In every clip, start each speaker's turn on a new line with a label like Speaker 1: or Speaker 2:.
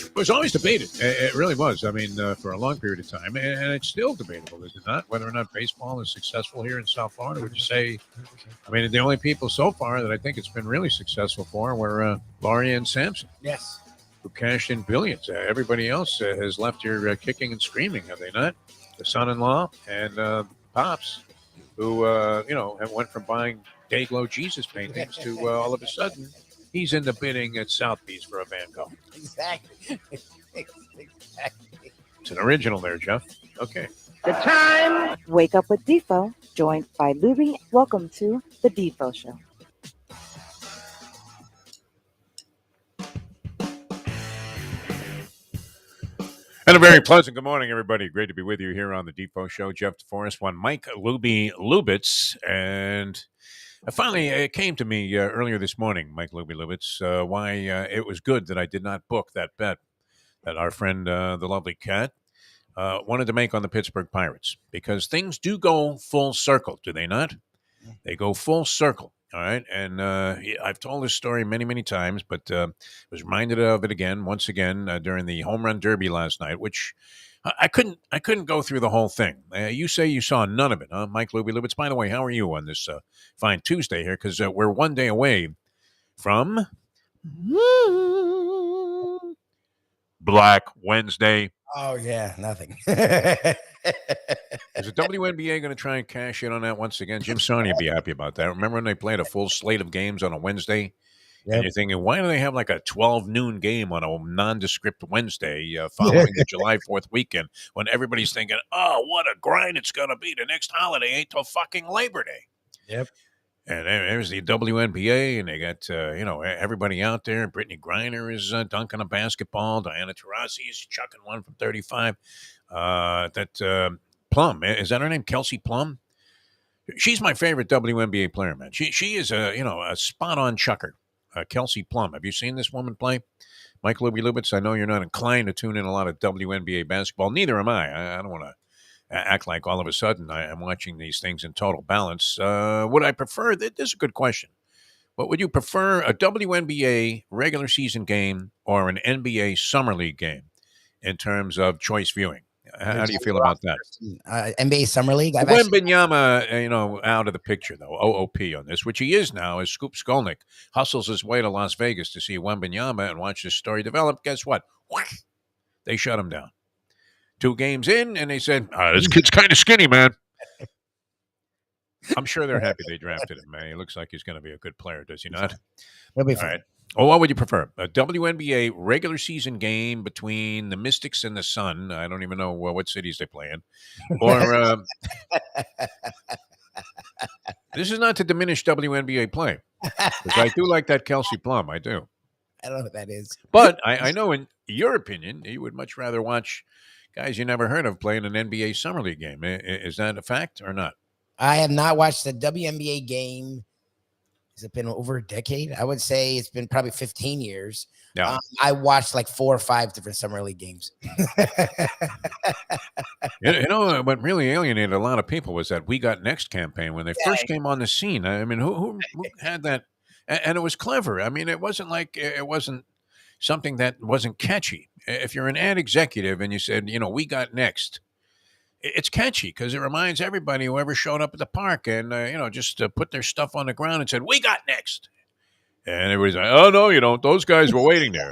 Speaker 1: It was always debated. It really was. I mean, for a long period of time, and it's still debatable, is it not? Whether or not baseball is successful here in South Florida. Would you say? I mean, the only people so far that I think it's been really successful for were Laurie and Sampson.
Speaker 2: Yes.
Speaker 1: Who cashed in billions. Everybody else has left here kicking and screaming, have they not? The son-in-law and Pops, who, have went from buying Dayglow Jesus paintings to all of a sudden he's in the bidding at Sotheby's for a Van Gogh.
Speaker 2: Exactly.
Speaker 1: It's an original there, Jeff. Okay.
Speaker 3: The time. Wake up with Defo, joined by Lubie. Welcome to the Defo Show.
Speaker 1: And a very pleasant good morning, everybody. Great to be with you here on the Defo Show. Jeff DeForest, one Mike Lubie Lubitz. And finally, it came to me earlier this morning, Mike Lubie Lubitz, why it was good that I did not book that bet that our friend, the lovely Cat, wanted to make on the Pittsburgh Pirates. Because things do go full circle, do they not? They go full circle. All right, and I've told this story many, many times, but was reminded of it once again, during the Homerun Derby last night, which I couldn't go through the whole thing. You say you saw none of it, huh, Mike Lubie Lubitz? By the way, how are you on this fine Tuesday here? Because we're one day away from Black Wednesday.
Speaker 2: Oh, yeah, nothing.
Speaker 1: Is the WNBA going to try and cash in on that once again? Jim Sarnia would be happy about that. Remember when they played a full slate of games on a Wednesday? Yep. And you're thinking, why do they have like a 12 noon game on a nondescript Wednesday following the July 4th weekend when everybody's thinking, oh, what a grind it's going to be. The next holiday ain't till fucking Labor Day.
Speaker 2: Yep.
Speaker 1: And there's the WNBA, and they got, everybody out there. Brittany Griner is dunking a basketball. Diana Taurasi is chucking one from 35. Plum, is that her name? Kelsey Plum? She's my favorite WNBA player, man. She is a spot-on chucker. Kelsey Plum. Have you seen this woman play? Mike Lubie Lubitz, I know you're not inclined to tune in a lot of WNBA basketball. Neither am I. I don't want to act like all of a sudden I'm watching these things in total balance. Would I prefer, this is a good question, but would you prefer a WNBA regular season game or an NBA Summer League game in terms of choice viewing? How do you feel about that?
Speaker 2: NBA Summer League?
Speaker 1: Wembanyama, out of the picture, though, OOP on this, which he is now, as Scoop Skolnick hustles his way to Las Vegas to see Wembanyama and watch this story develop. Guess what? They shut him down. 2 games in, and they said, this kid's kind of skinny, man. I'm sure they're happy they drafted him, man. He looks like he's going to be a good player, does he not?
Speaker 2: He'll be fine.
Speaker 1: All right. Well, what would you prefer? A WNBA regular season game between the Mystics and the Sun. I don't even know what cities they play in. Or this is not to diminish WNBA play. Because I do like that Kelsey Plum. I do.
Speaker 2: I don't know what that is.
Speaker 1: But I know in your opinion, you would much rather watch guys you never heard of playing an NBA Summer League game. Is that a fact or not?
Speaker 2: I have not watched the WNBA game. Has it been over a decade? I would say it's been probably 15 years.
Speaker 1: Yeah.
Speaker 2: I watched like 4 or 5 different Summer League games.
Speaker 1: What really alienated a lot of people was that We Got Next campaign when they first came on the scene. I mean, who had that? And it was clever. I mean, it wasn't like it wasn't something that wasn't catchy. If you're an ad executive and you said, We Got Next, it's catchy because it reminds everybody who ever showed up at the park and, just put their stuff on the ground and said, we got next. And everybody's like, oh, no, you don't. Those guys were waiting there,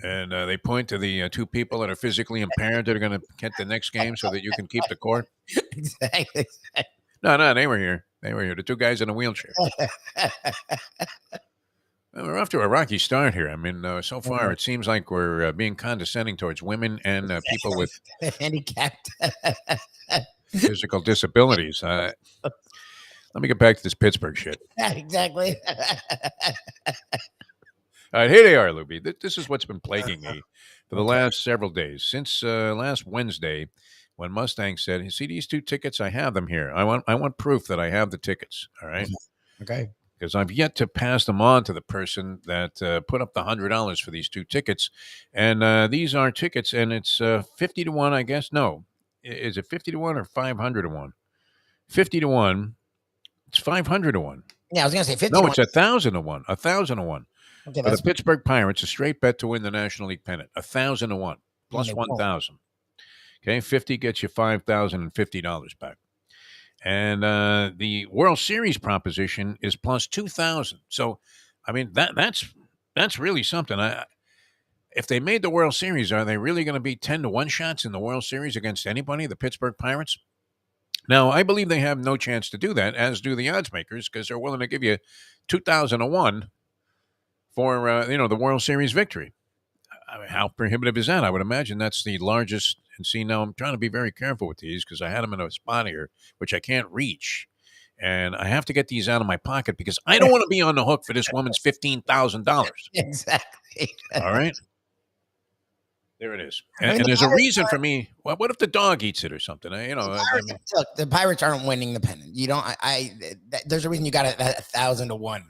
Speaker 1: And they point to the 2 people that are physically impaired that are going to get the next game so that you can keep the court.
Speaker 2: Exactly.
Speaker 1: No, they were here. The 2 guys in a wheelchair. Well, we're off to a rocky start here. I mean, so far it seems like we're being condescending towards women and people with
Speaker 2: handicapped
Speaker 1: physical disabilities. Let me get back to this Pittsburgh shit.
Speaker 2: Exactly.
Speaker 1: All right, here they are, Lubie. This is what's been plaguing me for the last several days. Since last Wednesday, when Mustang said, see these 2 tickets? I have them here. I want proof that I have the tickets. All right?
Speaker 2: Okay.
Speaker 1: because I've yet to pass them on to the person that put up the $100 for these 2 tickets. And these are tickets, and it's 50 to 1, I guess. No. Is it 50 to 1 or 500 to 1? 50 to 1. It's 500 to 1.
Speaker 2: Yeah, I was gonna say 50
Speaker 1: No,
Speaker 2: to
Speaker 1: it's
Speaker 2: 1.
Speaker 1: 1,000 to 1. 1,000 to 1.
Speaker 2: Okay,
Speaker 1: For the
Speaker 2: that's
Speaker 1: Pittsburgh Pirates, a straight bet to win the National League pennant. 1,000 to 1. Plus
Speaker 2: they won't.
Speaker 1: 1,000. Okay, 50 gets you $5,050 back. And the World Series proposition is plus 2,000. So, I mean, that's really something. If they made the World Series, are they really going to be 10 to 1 shots in the World Series against anybody, the Pittsburgh Pirates? Now, I believe they have no chance to do that, as do the odds makers, because they're willing to give you 2,000 to 1 for the World Series victory. I mean, how prohibitive is that? I would imagine that's the largest. And see, now I'm trying to be very careful with these because I had them in a spot here, which I can't reach. And I have to get these out of my pocket because I don't want to be on the hook for this woman's $15,000.
Speaker 2: Exactly.
Speaker 1: All right. There it is.
Speaker 2: I mean,
Speaker 1: And
Speaker 2: the
Speaker 1: there's a
Speaker 2: Pirates
Speaker 1: reason for me. Well, what if the dog eats it or something?
Speaker 2: Look, the Pirates aren't winning the pennant. You don't. There's a reason you got 1,000 to 1.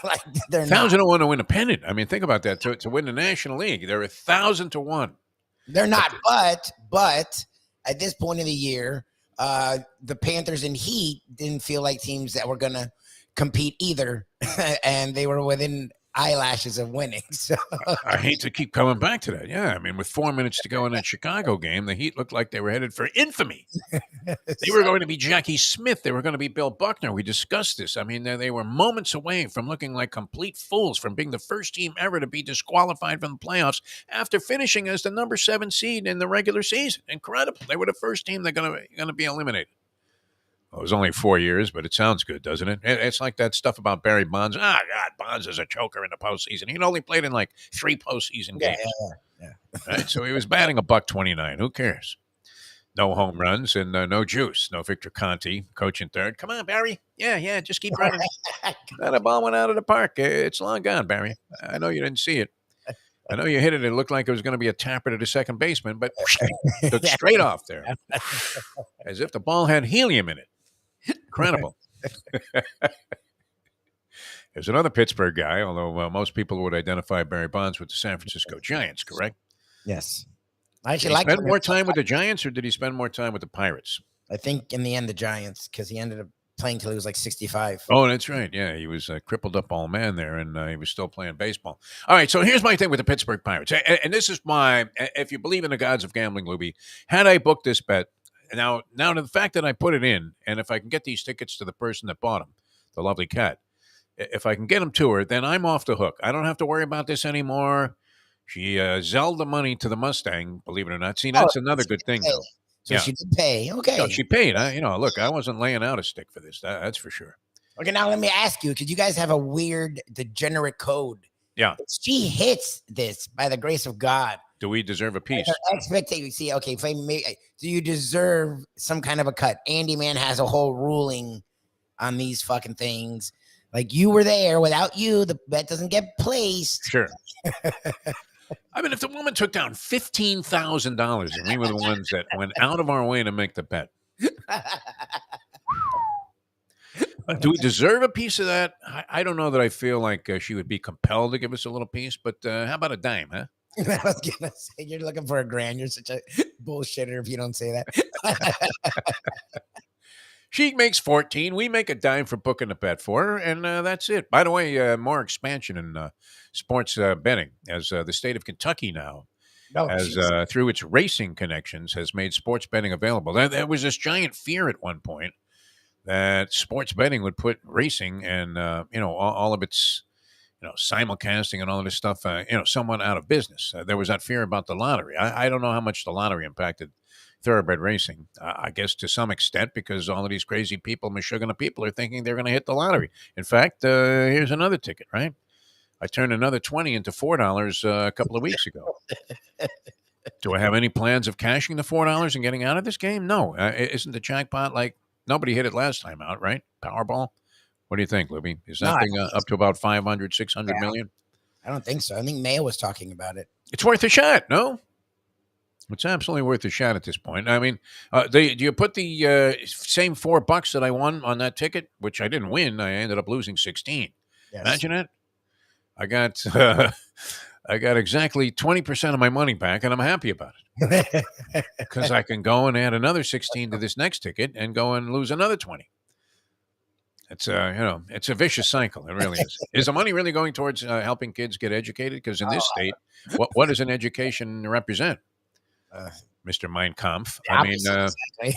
Speaker 2: Like they're
Speaker 1: 1,000 to 1 to win a pennant. I mean, think about that. To win the National League, they're 1,000 to 1.
Speaker 2: They're not. But at this point of the year, the Panthers and Heat didn't feel like teams that were going to compete either, and they were within eyelashes of winning. So
Speaker 1: I hate to keep coming back to that. Yeah, I mean, with 4 minutes to go in that Chicago game, the Heat looked like they were headed for infamy. They were going to be Jackie Smith. They were going to be Bill Buckner. We discussed this. I mean, they were moments away from looking like complete fools, from being the first team ever to be disqualified from the playoffs after finishing as the number 7 seed in the regular season. Incredible. They were the first team they're going to be eliminated. Well, it was only 4 years, but it sounds good, doesn't it? It's like that stuff about Barry Bonds. God, Bonds is a choker in the postseason. He'd only played in like 3 postseason games.
Speaker 2: Yeah.
Speaker 1: Right? So he was batting $129. Who cares? No home runs and no juice. No Victor Conti coaching third. Come on, Barry. Yeah, just keep running. That ball went out of the park. It's long gone, Barry. I know you didn't see it. I know you hit it. It looked like it was going to be a tapper to the second baseman, but took straight off there. As if the ball had helium in it. Incredible. There's another Pittsburgh guy, although most people would identify Barry Bonds with the San Francisco Giants, correct?
Speaker 2: Yes. I
Speaker 1: Did he spend more time with the Giants, or did he spend more time with the Pirates?
Speaker 2: I think in the end, the Giants, because he ended up playing till he was like 65.
Speaker 1: Oh, that's right. Yeah, he was a crippled up old man there, and he was still playing baseball. All right, so here's my thing with the Pittsburgh Pirates. And this is if you believe in the gods of gambling, Lubie, had I booked this bet, now to the fact that I put it in, and if I can get these tickets to the person that bought them, the lovely cat, if I can get them to her, then I'm off the hook. I don't have to worry about this anymore. She zelled the money to the Mustang, believe it or not. See, that's another good thing, though.
Speaker 2: So she did pay. Okay.
Speaker 1: No, she paid. Look, I wasn't laying out a stick for this. That's for sure.
Speaker 2: Okay, now let me ask you, because you guys have a weird, degenerate code.
Speaker 1: Yeah.
Speaker 2: If she hits this by the grace of God,
Speaker 1: do we deserve a piece?
Speaker 2: Expectation. See, okay, do you deserve some kind of a cut? Andy Man has a whole ruling on these fucking things. Like, you were there. Without you, the bet doesn't get placed.
Speaker 1: Sure. I mean, if the woman took down $15,000 and we were the ones that went out of our way to make the bet, do we deserve a piece of that? I don't know that I feel like she would be compelled to give us a little piece, but how about a dime, huh?
Speaker 2: I was going to say, you're looking for $1,000. You're such a bullshitter if you don't say that.
Speaker 1: She makes 14. We make a dime for booking a bet for her, and that's it. By the way, more expansion in sports betting as the state of Kentucky now, through its racing connections, has made sports betting available. There was this giant fear at one point that sports betting would put racing and all of its simulcasting and all of this stuff somewhat out of business. There was that fear about the lottery. I don't know how much the lottery impacted thoroughbred racing. I guess to some extent, because all of these crazy people, Michigan people, are thinking they're going to hit the lottery. In fact, here's another ticket, right? I turned another $20 into $4 a couple of weeks ago. Do I have any plans of cashing the $4 and getting out of this game? No. Isn't the jackpot like nobody hit it last time out, right? Powerball. What do you think, Lubie? Is that thing up to about 500, 600 million?
Speaker 2: I don't think so. I think Mayo was talking about it.
Speaker 1: It's worth a shot, no? It's absolutely worth a shot at this point. I mean, do you put the same $4 that I won on that ticket, which I didn't win? I ended up losing 16.
Speaker 2: Yes.
Speaker 1: Imagine that. I got I got exactly 20% of my money back, and I'm happy about it because I can go and add another 16 to this next ticket and go and lose another 20. It's it's a vicious cycle. It really is. Is the money really going towards helping kids get educated? Because in this state, what does an education represent, Mr. Mein Kampf? I mean,
Speaker 2: Exactly.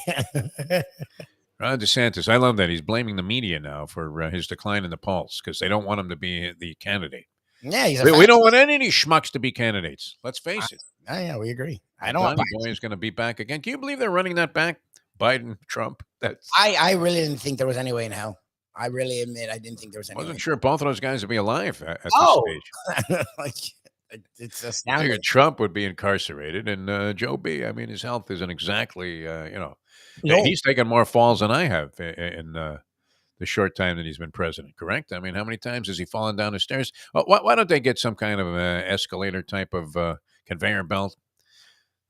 Speaker 1: Ron DeSantis. I love that he's blaming the media now for his decline in the polls because they don't want him to be the candidate.
Speaker 2: Yeah, he's a
Speaker 1: We don't want any of these schmucks to be candidates. Let's face it.
Speaker 2: Yeah, we agree. I don't want
Speaker 1: Donnie Boy is going to be back again. Can you believe they're running that back? Biden, Trump. That's.
Speaker 2: I really didn't think there was any way in hell. I really admit I didn't think there was any.
Speaker 1: Wasn't sure both of those guys would be alive at this
Speaker 2: stage. Like it's astounding.
Speaker 1: I figured Trump would be incarcerated, and Joe B. I mean, his health isn't exactly. He's taken more falls than I have in the short time that he's been president. Correct? I mean, how many times has he fallen down the stairs? Why don't they get some kind of escalator type of conveyor belt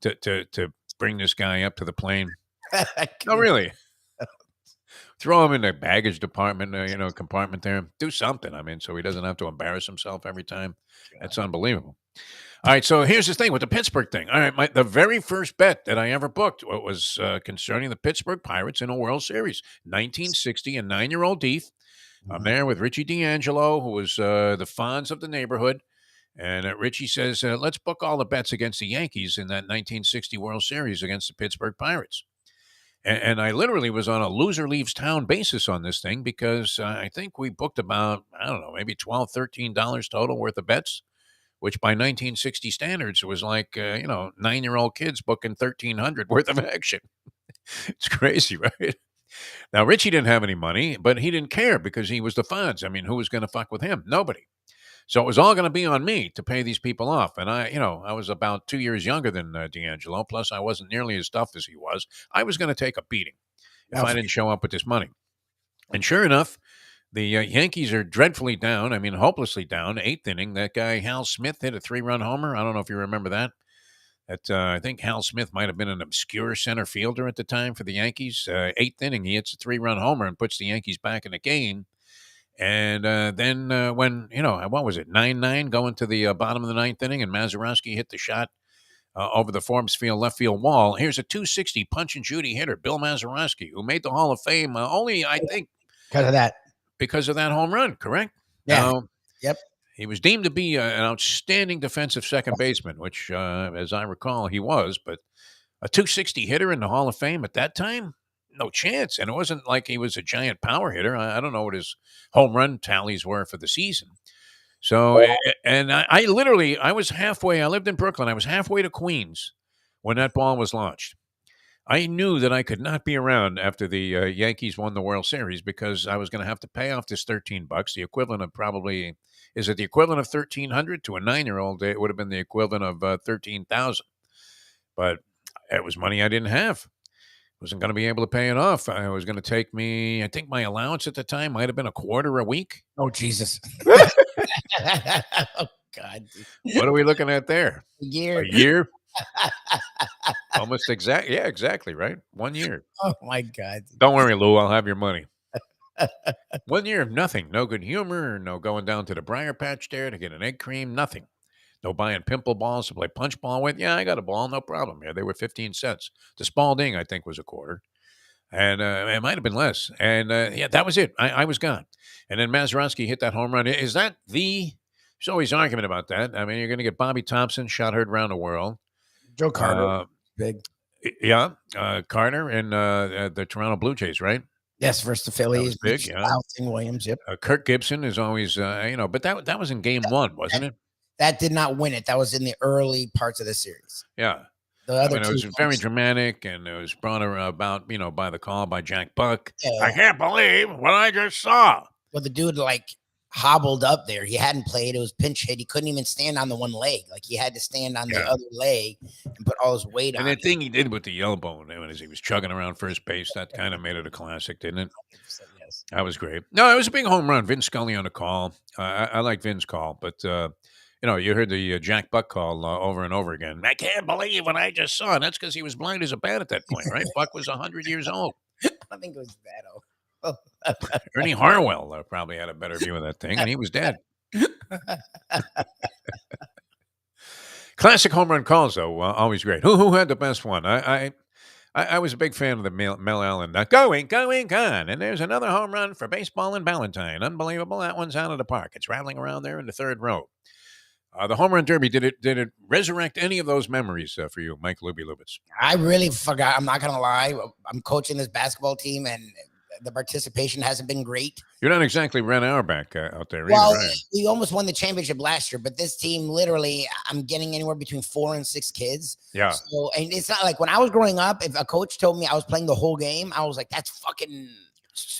Speaker 1: to bring this guy up to the plane? No, really. Throw him in the baggage department, compartment there. Do something. I mean, so he doesn't have to embarrass himself every time. That's unbelievable. All right, so here's the thing with the Pittsburgh thing. All right, the very first bet that I ever booked was concerning the Pittsburgh Pirates in a World Series. 1960, a 9-year-old Deef. I'm there with Richie D'Angelo, who was the Fonz of the neighborhood. And Richie says, let's book all the bets against the Yankees in that 1960 World Series against the Pittsburgh Pirates. And I literally was on a loser leaves town basis on this thing because I think we booked about, I don't know, maybe $12, $13 total worth of bets, which by 1960 standards was like, 9-year-old kids booking $1,300 worth of action. It's crazy, right? Now, Richie didn't have any money, but he didn't care because he was the Fonz. I mean, who was going to fuck with him? Nobody. So it was all going to be on me to pay these people off. And I was about 2 years younger than D'Angelo. Plus, I wasn't nearly as tough as he was. I was going to take a beating if I didn't show up with this money. And sure enough, the Yankees are dreadfully down. I mean, hopelessly down. 8th inning, that guy Hal Smith hit a 3-run homer. I don't know if you remember that. I think Hal Smith might have been an obscure center fielder at the time for the Yankees. 8th inning, he hits a 3-run homer and puts the Yankees back in the game. And then when, what was it, 9-9 going to the bottom of the 9th inning and Mazeroski hit the shot over the Forbes Field left field wall. Here's a 260 punch and Judy hitter, Bill Mazeroski, who made the Hall of Fame only, I think, because of that home run, correct?
Speaker 2: Yeah. Yep.
Speaker 1: He was deemed to be an outstanding defensive second baseman, which, as I recall, he was. But a 260 hitter in the Hall of Fame at that time? No chance. And it wasn't like he was a giant power hitter. I don't know what his home run tallies were for the season. So, and I literally, I was halfway. I lived in Brooklyn. I was halfway to Queens when that ball was launched. I knew that I could not be around after the Yankees won the World Series because I was going to have to pay off this $13, the equivalent of probably, is it the equivalent of $1,300 to a 9-year-old? It would have been the equivalent of $13,000. But it was money I didn't have. Wasn't going to be able to pay it off. It was going to take me, I think my allowance at the time might have been $25 a week.
Speaker 2: Oh, Jesus. Oh, God.
Speaker 1: What are we looking at there?
Speaker 2: A year.
Speaker 1: A year? Almost exactly. Yeah, exactly, right? 1 year.
Speaker 2: Oh, my God.
Speaker 1: Don't worry, Lou. I'll have your money. 1 year of nothing. No good humor. No going down to the Briar Patch there to get an egg cream. Nothing. No buying pimple balls to play punch ball with. Yeah, I got a ball. No problem. Yeah, they were 15 cents. The Spalding, I think, was $0.25. And it might have been less. And, that was it. I was gone. And then Mazeroski hit that home run. Is that there's always argument about that. I mean, you're going to get Bobby Thompson, shot heard around the world.
Speaker 2: Joe Carter. Big.
Speaker 1: Yeah. Carter and the Toronto Blue Jays, right?
Speaker 2: Yes, versus the Phillies.
Speaker 1: Big, yeah.
Speaker 2: Williams, yep.
Speaker 1: Kirk Gibson is always, but that was in game one, wasn't it?
Speaker 2: That did not win it. That was in the early parts of the series.
Speaker 1: Yeah.
Speaker 2: The other
Speaker 1: it was very dramatic, and it was brought about, by the call by Jack Buck.
Speaker 2: Yeah.
Speaker 1: I can't believe what I just saw.
Speaker 2: Well, the dude, hobbled up there. He hadn't played. It was pinch hit. He couldn't even stand on the one leg. He had to stand on the other leg and put all his weight on it.
Speaker 1: And the thing he did with the elbow as he was chugging around first base, that kind of made it a classic, didn't it?
Speaker 2: Yes.
Speaker 1: That was great. No, it was a big home run. Vin Scully on the call. I like Vin's call, but you heard the Jack Buck call over and over again. I can't believe what I just saw. And that's because he was blind as a bat at that point, right? Buck was 100 years old.
Speaker 2: I think it was that old.
Speaker 1: Ernie Harwell probably had a better view of that thing, and he was dead. Classic home run calls, though, always great. Who had the best one? I was a big fan of the Mel Allen. Going, gone. And there's another home run for baseball in Ballantyne. Unbelievable. That one's out of the park. It's rattling around there in the third row. The Homerun Derby, did it resurrect any of those memories for you, Mike Lubie Lubitz?
Speaker 2: I really forgot. I'm not going to lie. I'm coaching this basketball team, and the participation hasn't been great.
Speaker 1: You're not exactly Ren Auerbach out there
Speaker 2: Well,
Speaker 1: either, right?
Speaker 2: we almost won the championship last year, but this team, literally, I'm getting anywhere between 4 and 6 kids.
Speaker 1: Yeah.
Speaker 2: So, and it's not like when I was growing up, if a coach told me I was playing the whole game, I was like, that's fucking,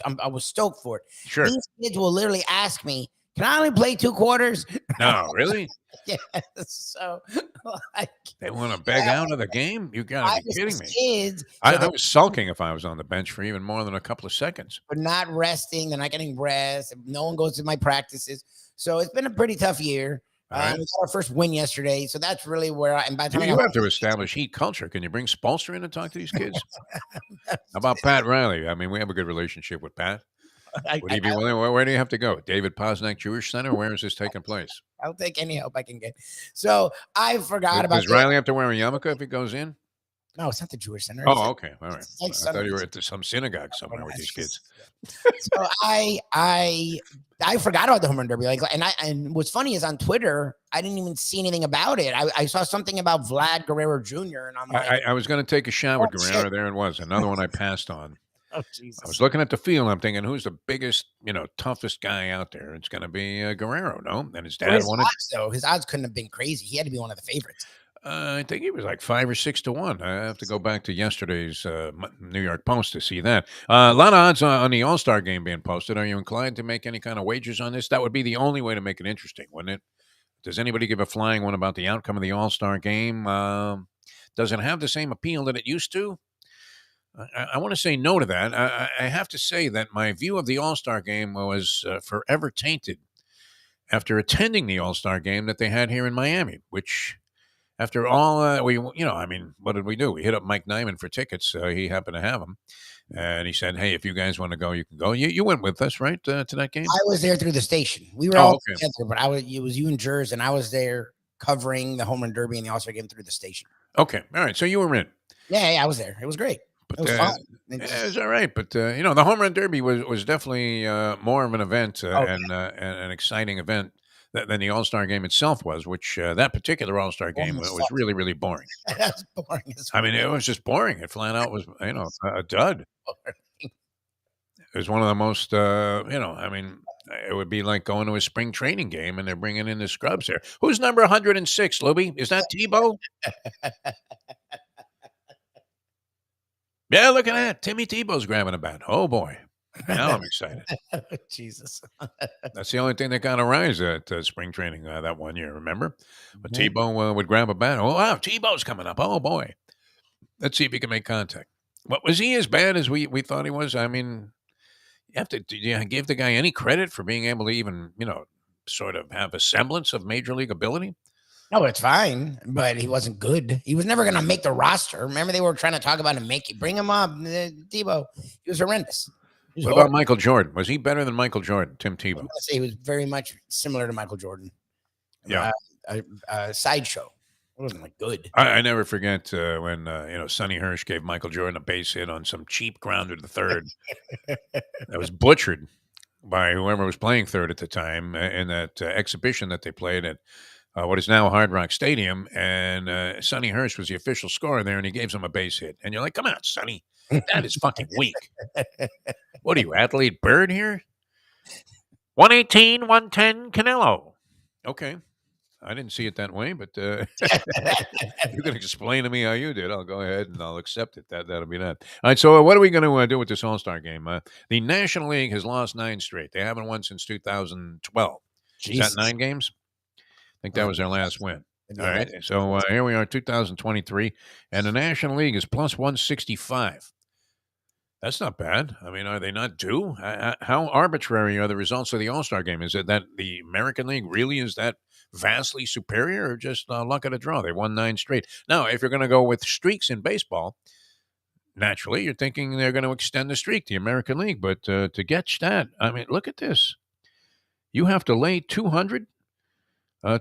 Speaker 2: I was stoked for it.
Speaker 1: Sure.
Speaker 2: These kids will literally ask me, can I only play 2 quarters?
Speaker 1: No, really?
Speaker 2: Yeah. So, like,
Speaker 1: They want to beg out of the game? You got to be kidding me.
Speaker 2: Kids,
Speaker 1: I was sulking if I was on the bench for even more than a couple of seconds.
Speaker 2: We're not resting. They're not getting rest. No one goes to my practices. So it's been a pretty tough year.
Speaker 1: Right.
Speaker 2: We got our first win yesterday. So that's really where and by the time
Speaker 1: you have to establish heat culture. Can you bring Spolster in and talk to these kids? How about Pat Riley? I mean, we have a good relationship with Pat. Would he be willing? Where do you have to go? David Posnack Jewish Center? Where is this taking place?
Speaker 2: I'll take any help I can get. So I forgot about.
Speaker 1: Does Riley have to wear a yarmulke if he goes in?
Speaker 2: No, it's not the Jewish Center.
Speaker 1: Oh, okay, all right.
Speaker 2: Like
Speaker 1: I thought you were at some synagogue somewhere with these kids.
Speaker 2: So I forgot about the Homerun Derby. And what's funny is on Twitter, I didn't even see anything about it. I saw something about Vlad Guerrero Jr. and I'm like,
Speaker 1: I was going to take a shot with Guerrero. There it was, another one I passed on.
Speaker 2: Oh, Jesus.
Speaker 1: I was looking at the field. I'm thinking, who's the biggest, toughest guy out there? It's going to be Guerrero, no? And his dad wanted.
Speaker 2: His odds couldn't have been crazy. He had to be one of the favorites.
Speaker 1: I think he was like 5 or 6 to 1. I have to go back to yesterday's New York Post to see that. A lot of odds on the All-Star game being posted. Are you inclined to make any kind of wagers on this? That would be the only way to make it interesting, wouldn't it? Does anybody give a flying one about the outcome of the All-Star game? Does it have the same appeal that it used to? I want to say no to that. I have to say that my view of the All-Star game was forever tainted after attending the All-Star game that they had here in Miami, which after all, what did we do? We hit up Mike Nyman for tickets. He happened to have them. And he said, hey, if you guys want to go, you can go. You went with us, right, to that game?
Speaker 2: I was there through the station. We were all together, but it was you and Jers, and I was there covering the Homerun Derby and the All-Star game through the station.
Speaker 1: Okay. All right. So you were in.
Speaker 2: Yeah, I was there. It was great.
Speaker 1: But,
Speaker 2: it was fun.
Speaker 1: It was all right. But, the Homerun Derby was definitely more of an event and an exciting event than the All-Star game itself was, which that particular All-Star game was really, really boring.
Speaker 2: That's boring.
Speaker 1: It was just boring. It flat out was, a dud. It was one of the most, it would be like going to a spring training game and they're bringing in the scrubs there. Who's number 106, Lubie? Is that Tebow? Yeah, look at that. Timmy Tebow's grabbing a bat. Oh, boy. Now I'm excited.
Speaker 2: Jesus.
Speaker 1: That's the only thing that got a rise at spring training that one year, remember? But Tebow would grab a bat. Oh, wow, Tebow's coming up. Oh, boy. Let's see if he can make contact. What, was he as bad as we thought he was? I mean, you have to give the guy any credit for being able to even, sort of have a semblance of major league ability?
Speaker 2: No, it's fine, but he wasn't good. He was never going to make the roster. Remember, they were trying to talk about him, bring him up, Tebow. He was horrendous.
Speaker 1: What about Michael Jordan? Was he better than Michael Jordan, Tim Tebow?
Speaker 2: I'm going to say he was very much similar to Michael Jordan.
Speaker 1: Yeah.
Speaker 2: Sideshow. It wasn't like good.
Speaker 1: I never forget when, Sonny Hirsch gave Michael Jordan a base hit on some cheap grounder to third. That was butchered by whoever was playing third at the time in that exhibition that they played at what is now Hard Rock Stadium. And Sonny Hirsch was the official scorer there, and he gave him a base hit. And you're like, come on, Sonny. That is fucking weak. What are you, Athlete Bird here? 118, 110, Canelo. Okay. I didn't see it that way, but you can explain to me how you did. I'll go ahead and I'll accept it. That'll be that. All right, so what are we going to do with this All-Star game? The National League has lost 9 straight. They haven't won since 2012. Jesus. Is that 9 games? I think that was their last win. All right, so here we are, 2023, and the National League is plus 165. That's not bad. I mean, are they not due? How arbitrary are the results of the All-Star game? Is it that the American League really is that vastly superior, or just luck of the draw? They won 9 straight. Now, if you're going to go with streaks in baseball, naturally, you're thinking they're going to extend the streak, the American League. But to get that, I mean, look at this. You have to lay 200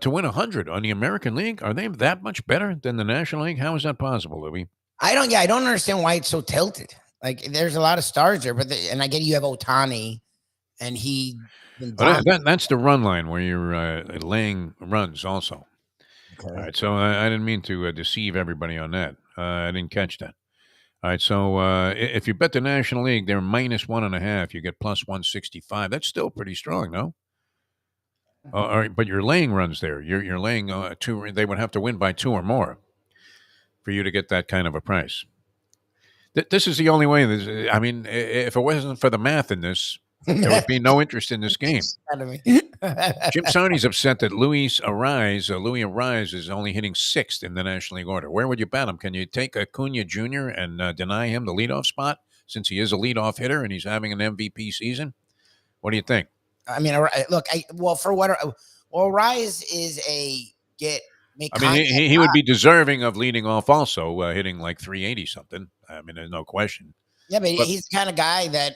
Speaker 1: to win 100 on the American League. Are they that much better than the National League? How is that possible, Louis?
Speaker 2: I don't understand why it's so tilted. Like, there's a lot of stars there, and I get you have Otani, and
Speaker 1: that's the run line where you're laying runs also.
Speaker 2: Okay.
Speaker 1: All right, so I didn't mean to deceive everybody on that. I didn't catch that. All right, so if you bet the National League, they're minus 1.5. You get plus 165. That's still pretty strong, no? All right, but you're laying runs there. You're laying 2. They would have to win by 2 or more for you to get that kind of a price. This is the only way. I mean, if it wasn't for the math in this, there would be no interest in this game. Jim Sarni's upset that Louis Arise is only hitting 6th in the National League order. Where would you bet him? Can you take Acuna Jr. and deny him the leadoff spot since he is a leadoff hitter and he's having an MVP season? What do you think?
Speaker 2: I mean, look, Rise is
Speaker 1: he would be deserving of leading off also, hitting like 380 something. I mean, there's no question.
Speaker 2: Yeah, but he's the kind of guy that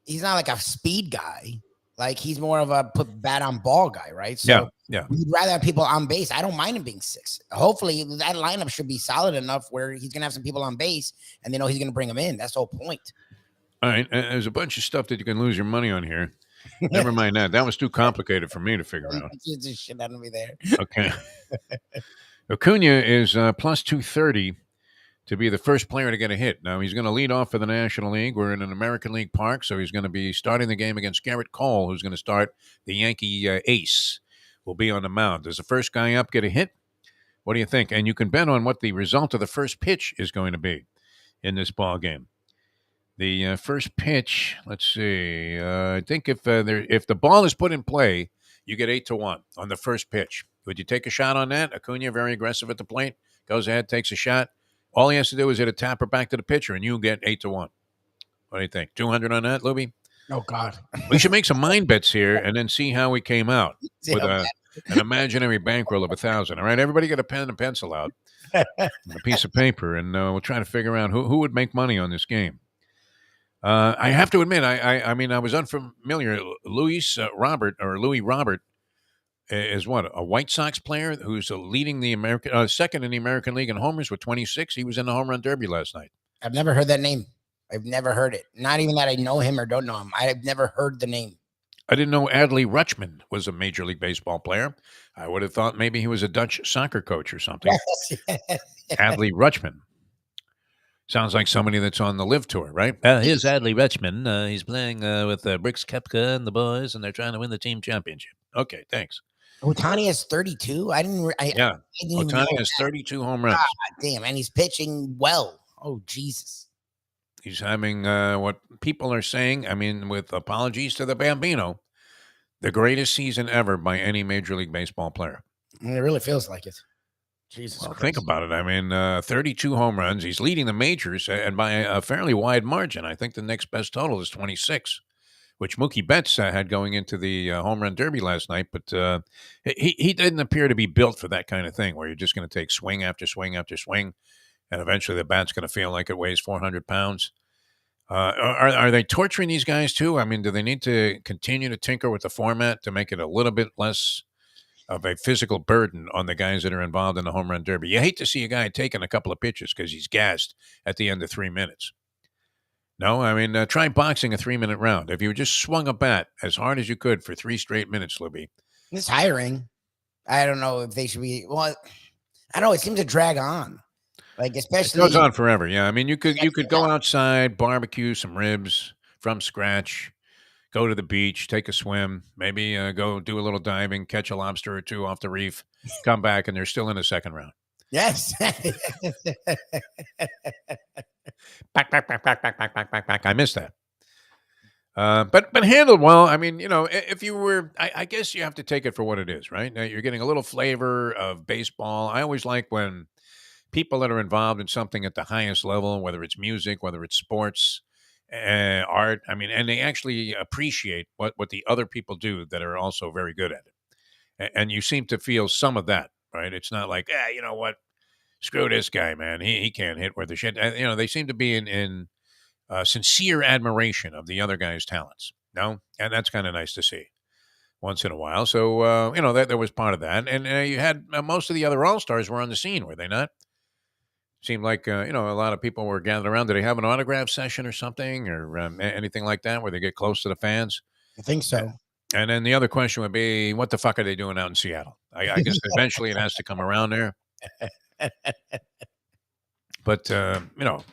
Speaker 2: he's not like a speed guy. Like, he's more of a put bat on ball guy, right? So
Speaker 1: yeah.
Speaker 2: We'd rather have people on base. I don't mind him being 6. Hopefully, that lineup should be solid enough where he's going to have some people on base, and they know he's going to bring them in. That's the whole point.
Speaker 1: All right, there's a bunch of stuff that you can lose your money on here. Never mind that. That was too complicated for me to figure out.
Speaker 2: Just shit out of me there.
Speaker 1: Okay. Acuna is plus 230 to be the first player to get a hit. Now, he's going to lead off for the National League. We're in an American League park, so he's going to be starting the game against Garrett Cole, who's going to start the Yankee ace. Will be on the mound. Does the first guy up get a hit? What do you think? And you can bet on what the result of the first pitch is going to be in this ball game. The first pitch, let's see. I think if the ball is put in play, you get 8-1 on the first pitch. Would you take a shot on that? Acuna, very aggressive at the plate, goes ahead, takes a shot. All he has to do is hit a tapper back to the pitcher, and you get 8-1. What do you think? 200 on that, Lubie?
Speaker 2: Oh, God.
Speaker 1: We should make some mind bets here and then see how we came out with an imaginary bankroll of 1,000. All right, everybody get a pen and pencil out, and a piece of paper, and we'll try to figure out who would make money on this game. I have to admit, I mean, I was unfamiliar. Louis Robert is what, a White Sox player who's leading the second in the American League in homers with 26. He was in the Homerun Derby last night.
Speaker 2: I've never heard that name. I've never heard it. Not even that I know him or don't know him. I've never heard the name.
Speaker 1: I didn't know Adley Rutschman was a Major League Baseball player. I would have thought maybe he was a Dutch soccer coach or something.
Speaker 2: Yes.
Speaker 1: Adley Rutschman. Sounds like somebody that's on the Live Tour, right? Here's Adley Rutschman. He's playing with Brooks Koepka and the boys, and they're trying to win the team championship. Okay, thanks.
Speaker 2: Otani has 32.
Speaker 1: Otani has 32 home runs.
Speaker 2: God damn, and he's pitching well. Oh, Jesus.
Speaker 1: He's having what people are saying, I mean, with apologies to the Bambino, the greatest season ever by any Major League Baseball player.
Speaker 2: It really feels like it. Jesus
Speaker 1: Well,
Speaker 2: Christ.
Speaker 1: think about it. I mean, 32 home runs. He's leading the majors, and by a fairly wide margin. I think the next best total is 26, which Mookie Betts had going into the Homerun Derby last night. But he didn't appear to be built for that kind of thing, where you're just going to take swing after swing after swing, and eventually the bat's going to feel like it weighs 400 pounds. Are they torturing these guys too? I mean, do they need to continue to tinker with the format to make it a little bit less of a physical burden on the guys that are involved in the Homerun Derby? You hate to see a guy taking a couple of pitches because he's gassed at the end of 3 minutes. No, I mean, try boxing a 3-minute round. If you just swung a bat as hard as you could for 3 straight minutes, Lubie.
Speaker 2: It's tiring. I don't know if they should be. Well, I don't know. It seems to drag on. Like, especially.
Speaker 1: It goes on forever. Yeah. I mean, you could go outside, barbecue some ribs from scratch, go to the beach, take a swim, maybe go do a little diving, catch a lobster or two off the reef, come back, and they're still in the second round.
Speaker 2: Yes.
Speaker 1: Back. I missed that. But handled well. I mean, if you were, I guess you have to take it for what it is, right? Now, you're getting a little flavor of baseball. I always like when people that are involved in something at the highest level, whether it's music, whether it's sports, art. I mean, and they actually appreciate what the other people do that are also very good at it. And you seem to feel some of that, right? It's not like, you know what, screw this guy, man. He can't hit worth a shit. You know, they seem to be in sincere admiration of the other guy's talents. No, and that's kind of nice to see once in a while. So you know, that there was part of that, and you had most of the other all stars were on the scene, were they not? Seemed like you know, a lot of people were gathered around. Did they have an autograph session or something, or anything like that, where they get close to the fans?
Speaker 2: I think so.
Speaker 1: And then the other question would be, what the fuck are they doing out in Seattle? I guess eventually it has to come around there. But you know,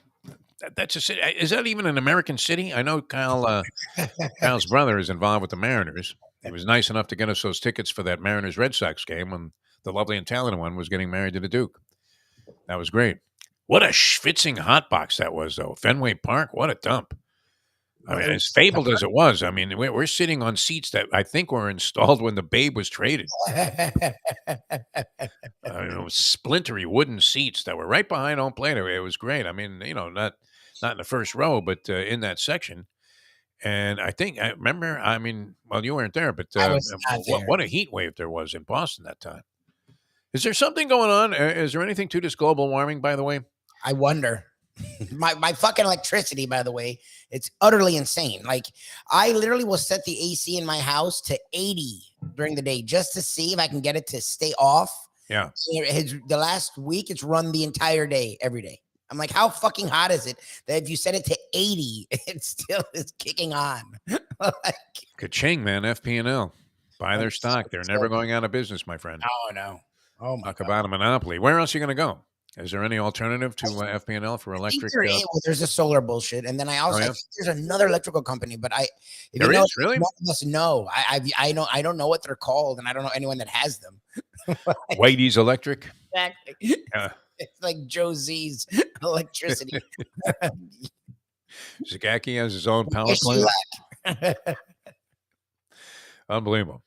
Speaker 1: that's a city. Is that even an American city? I know Kyle's brother is involved with the Mariners. He was nice enough to get us those tickets for that Mariners Red Sox game when the lovely and talented one was getting married to the Duke. That was great. What a schwitzing hotbox that was, though. Fenway Park, what a dump. I mean, as fabled as it was, I mean, we're sitting on seats that I think were installed when the Babe was traded. Splintery wooden seats that were right behind home plate. It was great. I mean, you know, not in the first row, but in that section. And I remember. I mean, well, you weren't there, but
Speaker 2: I was not there.
Speaker 1: what a heat wave there was in Boston that time. Is there something going on? Is there anything to this global warming, by the way?
Speaker 2: I wonder. My fucking electricity, by the way, it's utterly insane. Like, I literally will set the AC in my house to 80 during the day just to see if I can get it to stay off.
Speaker 1: Yeah.
Speaker 2: The last week, it's run the entire day, every day. I'm like, how fucking hot is it that if you set it to 80, it still is kicking on? Like,
Speaker 1: Ka-ching, man. FP&L. Buy their stock. They're never going out of business, my friend.
Speaker 2: Oh, no. Oh, my
Speaker 1: Talk
Speaker 2: God.
Speaker 1: about a monopoly. Where else are you going to go? Is there any alternative to FP&L for electric?
Speaker 2: There's a solar bullshit, and then I also I think there's another electrical company, but
Speaker 1: there is really.
Speaker 2: None of us know. I don't know what they're called, and I don't know anyone that has them.
Speaker 1: Whitey's Electric.
Speaker 2: Exactly. It's like Joe Z's electricity.
Speaker 1: Zagacki has his own power plant. Unbelievable.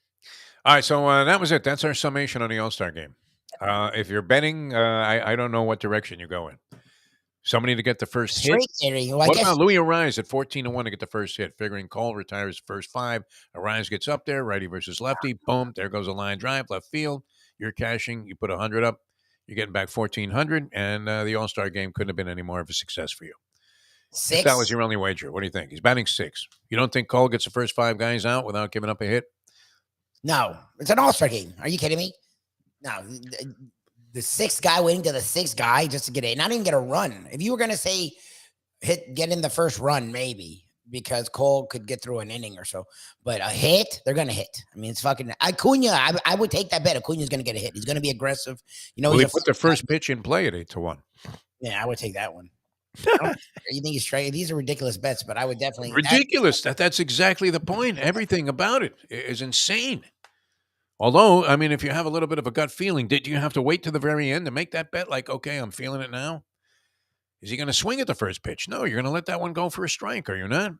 Speaker 1: All right, so that was it. That's our summation on the All-Star game. If you're betting, I don't know what direction you go in. Somebody to get the first hit. What about Louis Arise at 14-1 to get the first hit? Figuring Cole retires the first 5. Arise gets up there, righty versus lefty. Boom, there goes a line drive, left field. You're cashing. You put 100 up. You're getting back 1,400, and the All-Star game couldn't have been any more of a success for you.
Speaker 2: 6?
Speaker 1: If that was your only wager, what do you think? He's batting 6. You don't think Cole gets the first 5 guys out without giving up a hit?
Speaker 2: No, it's an All-Star game. Are you kidding me? No, the 6th guy waiting to the 6th guy just to get it, not even get a run. If you were going to say get in the first run, maybe, because Cole could get through an inning or so. But a hit, they're going to hit. I mean, it's fucking Acuna. I would take that bet. Acuna's going to get a hit. He's going to be aggressive. You know,
Speaker 1: he put the first pitch in play at 8-1.
Speaker 2: Yeah, I would take that one. You think he's straight? These are ridiculous bets, but I would definitely
Speaker 1: ridiculous. That's exactly the point. Everything about it is insane. Although, I mean, if you have a little bit of a gut feeling, did you have to wait to the very end to make that bet? Like, okay, I'm feeling it now. Is he going to swing at the first pitch? No, you're going to let that one go for a strike, are you not?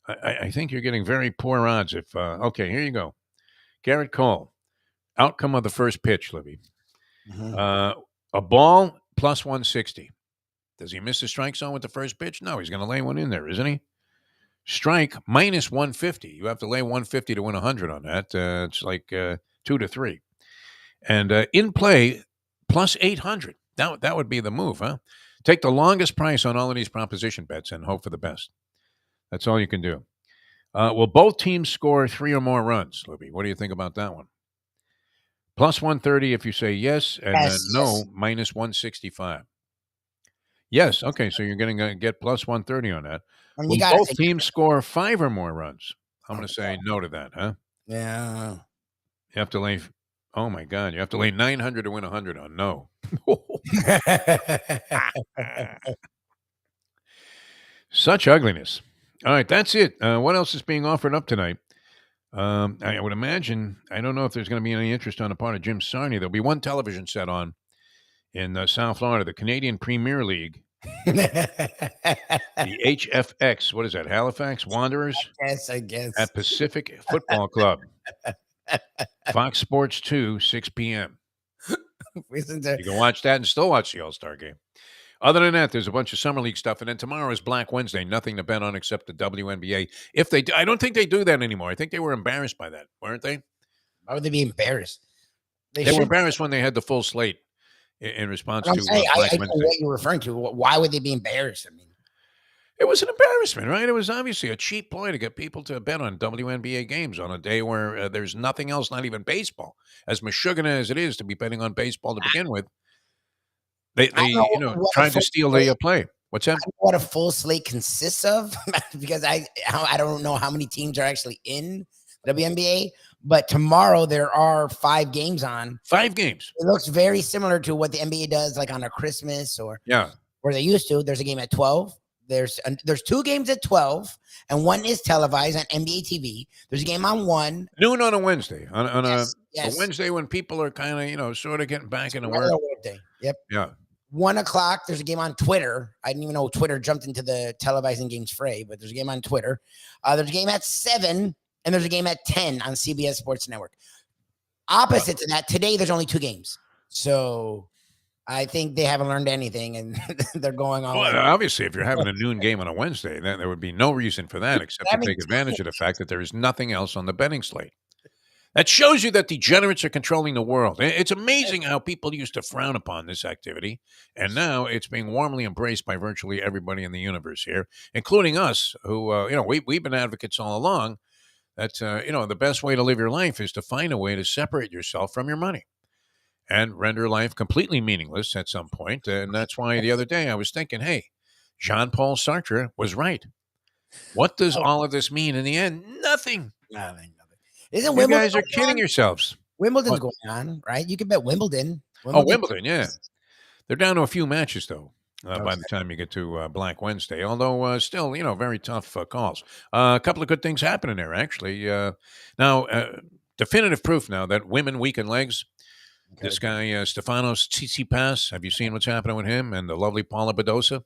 Speaker 1: I think you're getting very poor odds. If okay, here you go. Garrett Cole, outcome of the first pitch, Libby. Mm-hmm. A ball plus 160. Does he miss the strike zone with the first pitch? No, he's going to lay one in there, isn't he? Strike minus 150. You have to lay 150 to win 100 on that. It's like 2 to 3. And in play, plus 800. That would be the move, huh? Take the longest price on all of these proposition bets and hope for the best. That's all you can do. Will both teams score 3 or more runs, Libby? What do you think about that one? Plus 130 if you say yes, and no, minus 165. Yes, okay, so you're going to get plus 130 on that. Will both teams score 5 or more runs? I'm going to say no to that, huh?
Speaker 2: Yeah.
Speaker 1: You have to lay, oh my God, you have to lay 900 to win 100 on no. Such ugliness. All right, that's it. What else is being offered up tonight? I would imagine, I don't know if there's going to be any interest on the part of Jim Sarney. There'll be one television set on in South Florida, the Canadian Premier League. The HFX, what is that? Halifax Wanderers?
Speaker 2: I guess.
Speaker 1: At Pacific Football Club. Fox Sports 2, 6 p.m. You can watch that and still watch the All-Star game. Other than that, there's a bunch of summer league stuff, and then tomorrow is Black Wednesday. Nothing to bet on except the WNBA. If they, I don't think they do that anymore. I think they were embarrassed by that, weren't they?
Speaker 2: Why would they be embarrassed?
Speaker 1: They were embarrassed when they had the full slate in response to
Speaker 2: saying,
Speaker 1: Black
Speaker 2: I know
Speaker 1: Wednesday.
Speaker 2: what you're referring to. Why would they be embarrassed? I mean,
Speaker 1: it was an embarrassment, right? It was obviously a cheap ploy to get people to bet on WNBA games on a day where there's nothing else, not even baseball. As mashugana as it is to be betting on baseball to begin with, they tried to steal the play. What's that?
Speaker 2: I don't know what a full slate consists of because I don't know how many teams are actually in WNBA. But tomorrow there are 5 games on.
Speaker 1: 5 games.
Speaker 2: It looks very similar to what the NBA does, like on a Christmas or where they used to. There's a game at 12. There's 2 games at 12, and one is televised on NBA TV. There's a game on 1
Speaker 1: noon on a Wednesday. On a Wednesday when people are kind of sort of getting back into work.
Speaker 2: Day. Yep.
Speaker 1: Yeah.
Speaker 2: 1 o'clock. There's a game on Twitter. I didn't even know Twitter jumped into the televising games fray, but there's a game on Twitter. There's a game at 7, and there's a game at 10 on CBS Sports Network. Opposite to that, today there's only 2 games. So I think they haven't learned anything, and they're going on.
Speaker 1: Well, obviously, if you're having a noon game on a Wednesday, then there would be no reason for that except to take advantage of the fact that there is nothing else on the betting slate. That shows you that degenerates are controlling the world. It's amazing how people used to frown upon this activity, and now it's being warmly embraced by virtually everybody in the universe here, including us, who we've been advocates all along that the best way to live your life is to find a way to separate yourself from your money and render life completely meaningless at some point. And that's why the other day I was thinking, hey, Jean-Paul Sartre was right. What does all of this mean in the end? Nothing.
Speaker 2: Isn't
Speaker 1: you
Speaker 2: Wimbledon
Speaker 1: guys are kidding yourselves.
Speaker 2: Wimbledon's going on, right? You can bet Wimbledon.
Speaker 1: Wimbledon, yeah. They're down to a few matches, though, by the time you get to Black Wednesday. Although still, very tough calls. A couple of good things happening there, actually. Now, definitive proof now that women weaken legs. Okay. This guy, Stefanos Tsitsipas, have you seen what's happening with him and the lovely Paula Badosa?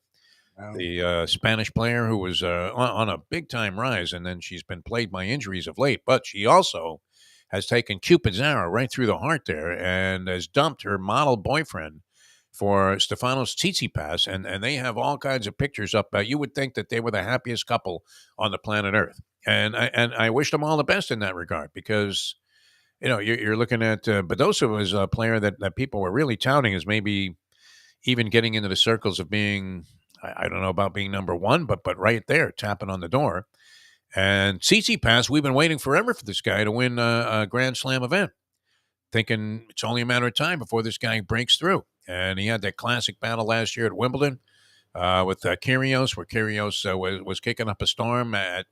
Speaker 1: The Spanish player who was on a big-time rise, and then she's been plagued by injuries of late. But she also has taken Cupid's arrow right through the heart there and has dumped her model boyfriend for Stefanos Tsitsipas, and they have all kinds of pictures up. You would think that they were the happiest couple on the planet Earth. And I wish them all the best in that regard because, you're looking at Badosa was a player that people were really touting as maybe even getting into the circles of being – I don't know about being number 1, but right there, tapping on the door. And Tsitsipas, we've been waiting forever for this guy to win a Grand Slam event, thinking it's only a matter of time before this guy breaks through. And he had that classic battle last year at Wimbledon with Kyrgios, where Kyrgios was kicking up a storm at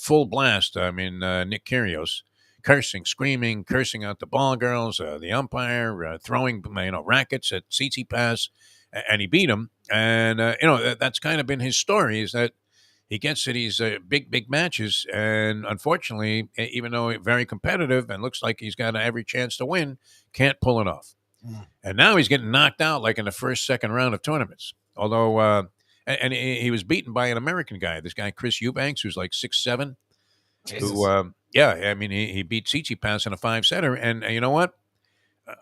Speaker 1: full blast. I mean, Nick Kyrgios cursing, screaming, cursing out the ball girls, the umpire, throwing rackets at Tsitsipas. And he beat him. And, that's kind of been his story is that he gets to these big matches. And unfortunately, even though very competitive and looks like he's got every chance to win, can't pull it off. And now he's getting knocked out like in the first, second round of tournaments. Although, and he was beaten by an American guy, this guy, Chris Eubanks, who's like 6'7", who, he beat Tsitsipas in a 5-setter. And you know what?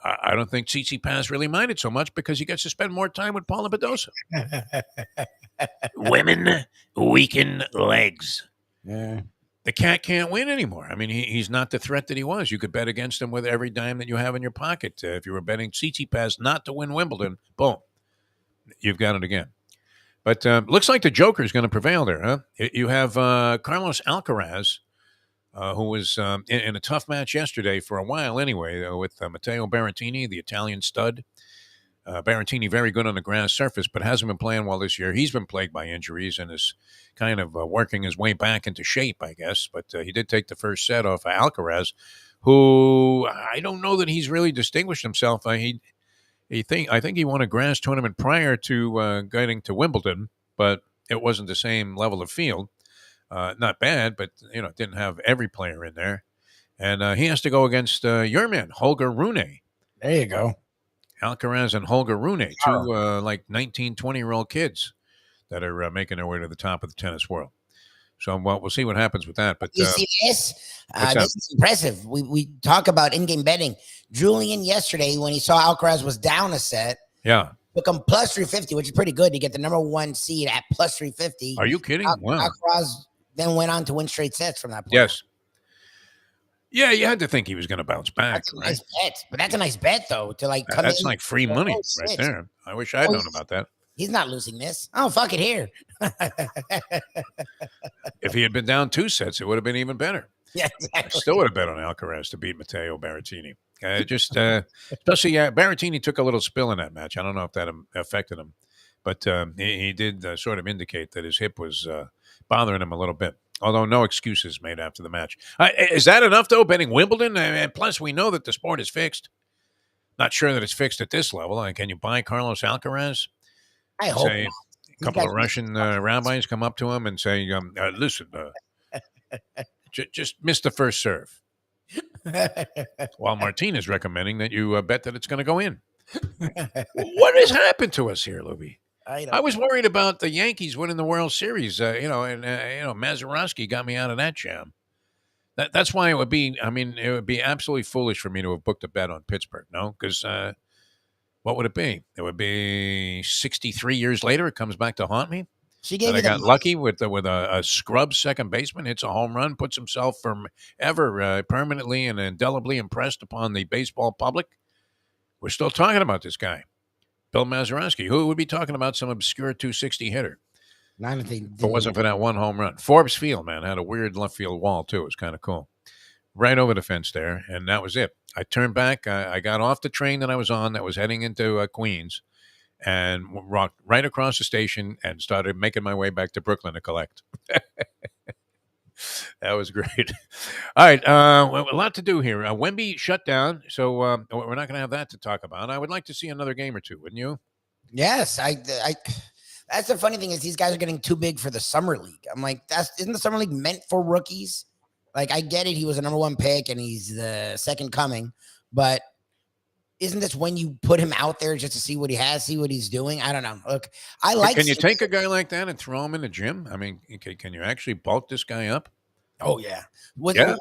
Speaker 1: I don't think Tsitsipas really minded so much because he gets to spend more time with Paula Badosa. Women weaken legs.
Speaker 2: Yeah.
Speaker 1: The cat can't win anymore. I mean, he's not the threat that he was. You could bet against him with every dime that you have in your pocket. If you were betting Tsitsipas not to win Wimbledon, boom, you've got it again. But looks like the Joker is going to prevail there, huh? You have Carlos Alcaraz, who was in a tough match yesterday for a while anyway, with Matteo Berrettini, the Italian stud. Berrettini very good on the grass surface, but hasn't been playing well this year. He's been plagued by injuries and is kind of working his way back into shape, I guess. But he did take the first set off Alcaraz, who I don't know that he's really distinguished himself. I think he won a grass tournament prior to getting to Wimbledon, but it wasn't the same level of field. Not bad, but didn't have every player in there, and he has to go against your man Holger Rune.
Speaker 2: There you go,
Speaker 1: Alcaraz and Holger Rune, two like 19, 20-year-old kids that are making their way to the top of the tennis world. So we'll see what happens with that. But
Speaker 2: you see this? This is impressive. We talk about in-game betting. Julian yesterday when he saw Alcaraz was down a set, become plus 350, which is pretty good to get the number 1 seed at plus 350.
Speaker 1: Are you kidding? Wow.
Speaker 2: Alcaraz then went on to win straight sets from that point.
Speaker 1: Yes. Yeah, you had to think he was going to bounce back,
Speaker 2: That's a
Speaker 1: right?
Speaker 2: nice bet. But that's a nice bet, though, to like come
Speaker 1: That's
Speaker 2: in.
Speaker 1: like free money right there. I wish I'd known about that.
Speaker 2: He's not losing this. Oh, fuck it here.
Speaker 1: If he had been down 2 sets, it would have been even better.
Speaker 2: Yeah,
Speaker 1: I
Speaker 2: exactly.
Speaker 1: still would have bet on Alcaraz to beat Matteo Berrettini. Especially, Berrettini took a little spill in that match. I don't know if that affected him, but he did sort of indicate that his hip was bothering him a little bit. Although no excuses made after the match. Is that enough, though, betting Wimbledon? And plus, we know that the sport is fixed. Not sure that it's fixed at this level. Can you buy Carlos Alcaraz?
Speaker 2: I hope
Speaker 1: Say,
Speaker 2: not.
Speaker 1: a couple of Russian rabbis come up to him and say, listen, just miss the first serve. While Martine is recommending that you bet that it's going to go in. What has happened to us here, Lubie? I was worried about the Yankees winning the World Series, and Mazeroski got me out of that jam. That's why it would be, it would be absolutely foolish for me to have booked a bet on Pittsburgh, no? Because what would it be? It would be 63 years later, it comes back to haunt me.
Speaker 2: She gave
Speaker 1: I got lucky with a scrub second baseman, hits a home run, puts himself forever permanently and indelibly impressed upon the baseball public. We're still talking about this guy, Bill Mazeroski. Who would be talking about some obscure 260 hitter? If it wasn't for that one home run. Forbes Field, man, had a weird left field wall, too. It was kind of cool. Right over the fence there, and that was it. I turned back. I got off the train that I was on that was heading into Queens, and walked right across the station and started making my way back to Brooklyn to collect. That was great. All right, a lot to do here. Wemby shut down, so we're not going to have that to talk about. I would like to see another game or two, wouldn't you?
Speaker 2: Yes, I that's the funny thing is these guys are getting too big for the summer league. I'm like, isn't the summer league meant for rookies? Like, I get it. He was a number 1 pick and he's the second coming, but isn't this when you put him out there just to see what he has, see what he's doing? I don't know. Look, I like.
Speaker 1: Can you take a guy like that and throw him in the gym? I mean, can you actually bulk this guy up?
Speaker 2: Oh yeah.
Speaker 1: Yeah.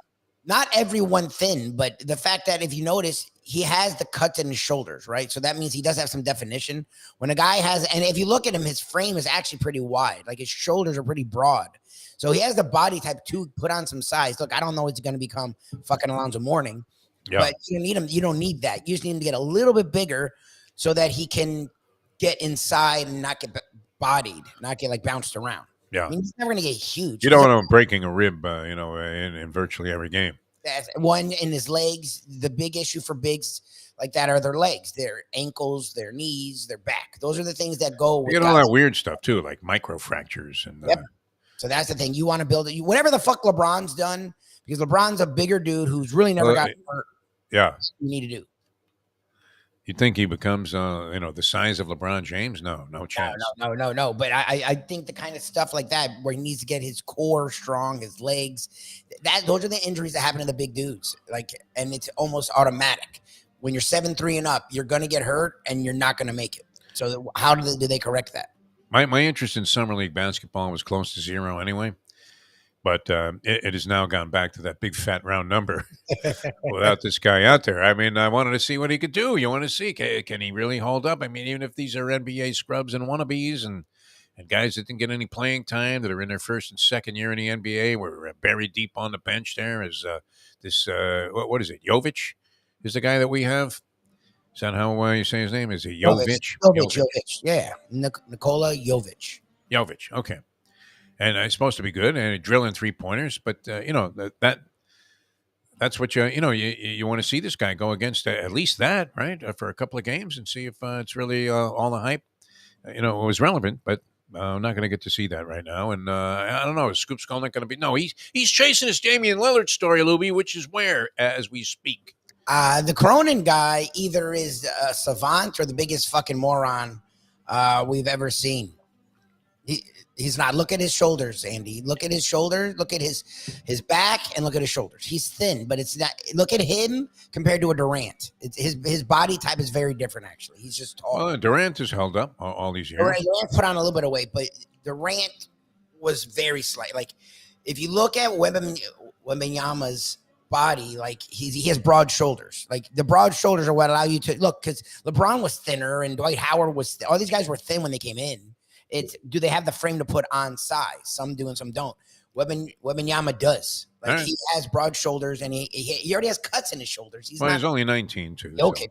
Speaker 2: Not everyone thin, but the fact that if you notice, he has the cuts in his shoulders, right? So that means he does have some definition. When a guy has, and if you look at him, his frame is actually pretty wide. Like his shoulders are pretty broad. So he has the body type to put on some size. Look, I don't know it's going to become fucking Alonzo Mourning, but you need him. You don't need that. You just need him to get a little bit bigger so that he can get inside and not get bodied, not get like bounced around.
Speaker 1: Yeah.
Speaker 2: I mean, he's never going to get huge.
Speaker 1: You don't want him breaking a rib, in virtually every game.
Speaker 2: That's one in his legs. The big issue for bigs like that are their legs, their ankles, their knees, their back. Those are the things that go with
Speaker 1: you get all that weird stuff too, like microfractures and
Speaker 2: So that's the thing. You want to build it. Whatever the fuck LeBron's done, because LeBron's a bigger dude who's really never got hurt.
Speaker 1: Yeah.
Speaker 2: You need to do.
Speaker 1: You think he becomes, the size of LeBron James? No chance.
Speaker 2: No. But I think the kind of stuff like that where he needs to get his core strong, his legs, those are the injuries that happen to the big dudes. Like, and it's almost automatic. When you're 7'3" and up, you're going to get hurt and you're not going to make it. So how do they correct that?
Speaker 1: My interest in summer league basketball was close to zero anyway. But it has now gone back to that big fat round number without this guy out there. I mean, I wanted to see what he could do. You want to see, can he really hold up? I mean, even if these are NBA scrubs and wannabes and guys that didn't get any playing time, that are in their first and second year in the NBA, were buried deep on the bench there is what is it, Jovic is the guy that we have? Is that how you say his name? Is it Jovic?
Speaker 2: Jovic. Yeah. Nikola Jovic.
Speaker 1: Jovic, okay. And it's supposed to be good and drilling 3-pointers, but that's what you want to see this guy go against at least that, right, for a couple of games and see if it's really all the hype. It was relevant, but I'm not going to get to see that right now. And I don't know, is Scoop Skull not going to be? No, he's chasing his Damian Lillard story, Lubie, which is where as we speak.
Speaker 2: The Cronin guy either is a savant or the biggest fucking moron we've ever seen. He's not. Look at his shoulders, Andy. Look at his shoulders. Look at his back, and look at his shoulders. He's thin, but it's not. Look at him compared to a Durant. His body type is very different. Actually, he's just tall.
Speaker 1: Well, Durant has held up all these years.
Speaker 2: Durant put on a little bit of weight, but Durant was very slight. Like if you look at Wembanyama's body, like he has broad shoulders. Like the broad shoulders are what allow you to look, because LeBron was thinner and Dwight Howard was, all these guys were thin when they came in. It's, do they have the frame to put on size? Some do and some don't. Wembanyama does. Like he has broad shoulders, and he already has cuts in his shoulders. He's
Speaker 1: only 19 too.
Speaker 2: Okay.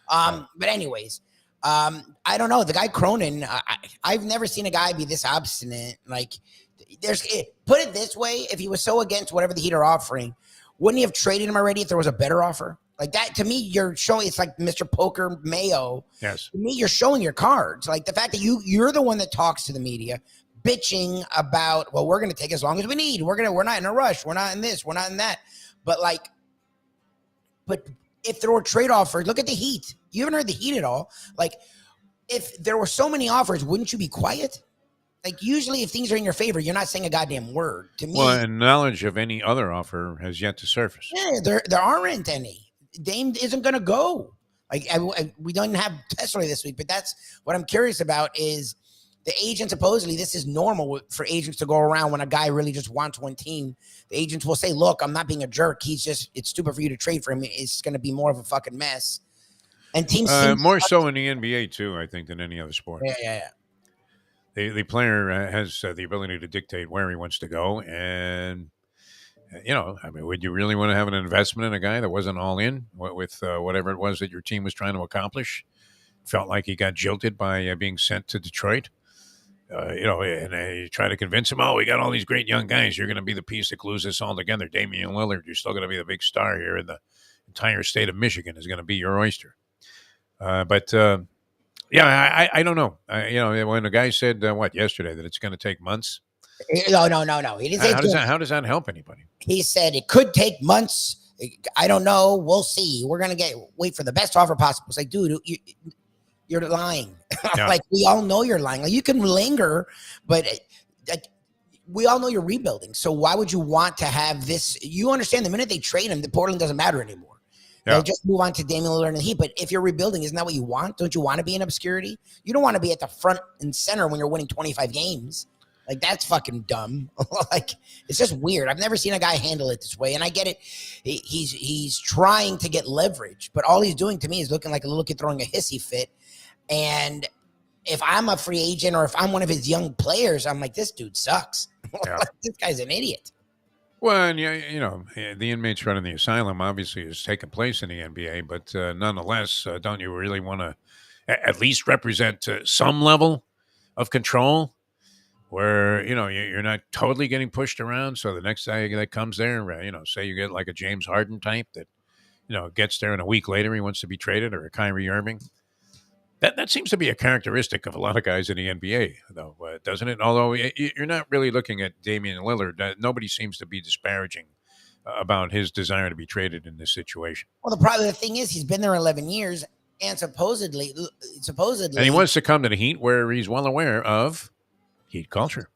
Speaker 2: So. But anyways, I don't know. The guy Cronin, I've never seen a guy be this obstinate. Like put it this way, if he was so against whatever the Heat are offering, wouldn't he have traded him already if there was a better offer? Like that, to me, you're showing, it's like Mr. Poker Mayo.
Speaker 1: Yes.
Speaker 2: To me, you're showing your cards. Like the fact that you're the one that talks to the media, bitching about, well, we're going to take as long as we need. We're not in a rush. We're not in this. We're not in that. But if there were trade offers, look at the Heat. You haven't heard the Heat at all. Like if there were so many offers, wouldn't you be quiet? Like usually if things are in your favor, you're not saying a goddamn word. To me,
Speaker 1: well, and knowledge of any other offer has yet to surface.
Speaker 2: Yeah, there aren't any. Dame isn't going to go. Like we don't have Tesla this week, but that's what I'm curious about is the agent. Supposedly this is normal for agents to go around when a guy really just wants one team. The agents will say, look, I'm not being a jerk. It's stupid for you to trade for him. It's going to be more of a fucking mess. And teams
Speaker 1: more so in the NBA too, I think, than any other sport.
Speaker 2: Yeah.
Speaker 1: The player has the ability to dictate where he wants to go. And, I mean, would you really want to have an investment in a guy that wasn't all in with whatever it was that your team was trying to accomplish? Felt like he got jilted by being sent to Detroit. And you try to convince him, we got all these great young guys. You're going to be the piece that glues this all together. Damian Lillard, you're still going to be the big star here, and the entire state of Michigan is going to be your oyster. Yeah, I don't know. When the guy said yesterday that it's going to take months.
Speaker 2: No. He didn't say
Speaker 1: how does that help anybody?
Speaker 2: He said it could take months. I don't know. We'll see. We're going to wait for the best offer possible. It's like, dude, you're lying.
Speaker 1: Yeah.
Speaker 2: Like we all know you're lying. Like you can linger, but we all know you're rebuilding. So why would you want to have this? You understand the minute they trade him, the Portland doesn't matter anymore. Yeah. They'll just move on to Damian Lillard and the Heat. But if you're rebuilding, isn't that what you want? Don't you want to be in obscurity? You don't want to be at the front and center when you're winning 25 games. Like, that's fucking dumb. Like, it's just weird. I've never seen a guy handle it this way. And I get it. He's trying to get leverage. But all he's doing to me is looking like a little kid throwing a hissy fit. And if I'm a free agent or if I'm one of his young players, I'm like, this dude sucks. Yeah. This guy's an idiot.
Speaker 1: Well, and the inmates running the asylum obviously has taken place in the NBA, but nonetheless, don't you really want to at least represent some level of control where, you're not totally getting pushed around? So the next guy that comes there, say you get like a James Harden type that, gets there and a week later he wants to be traded, or a Kyrie Irving. That seems to be a characteristic of a lot of guys in the NBA, though, doesn't it? Although you're not really looking at Damian Lillard. Nobody seems to be disparaging about his desire to be traded in this situation.
Speaker 2: Well, the thing is, he's been there 11 years, and supposedly,
Speaker 1: and he wants to come to the Heat, where he's well aware of Heat culture.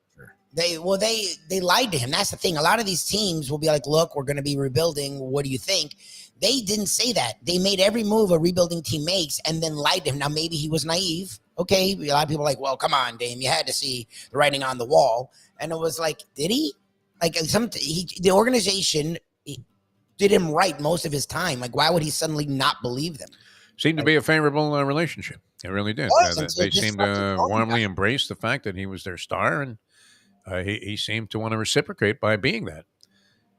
Speaker 2: They lied to him. That's the thing. A lot of these teams will be like, look, we're going to be rebuilding. What do you think? They didn't say that. They made every move a rebuilding team makes and then lied to him. Now, maybe he was naive. Okay. A lot of people are like, well, come on, Dame. You had to see the writing on the wall. And it was like, did he? Like the organization did him right most of his time. Like, why would he suddenly not believe them?
Speaker 1: Seemed to be a favorable relationship. It really did. They seemed to warmly embrace the fact that he was their star, and he seemed to want to reciprocate by being that.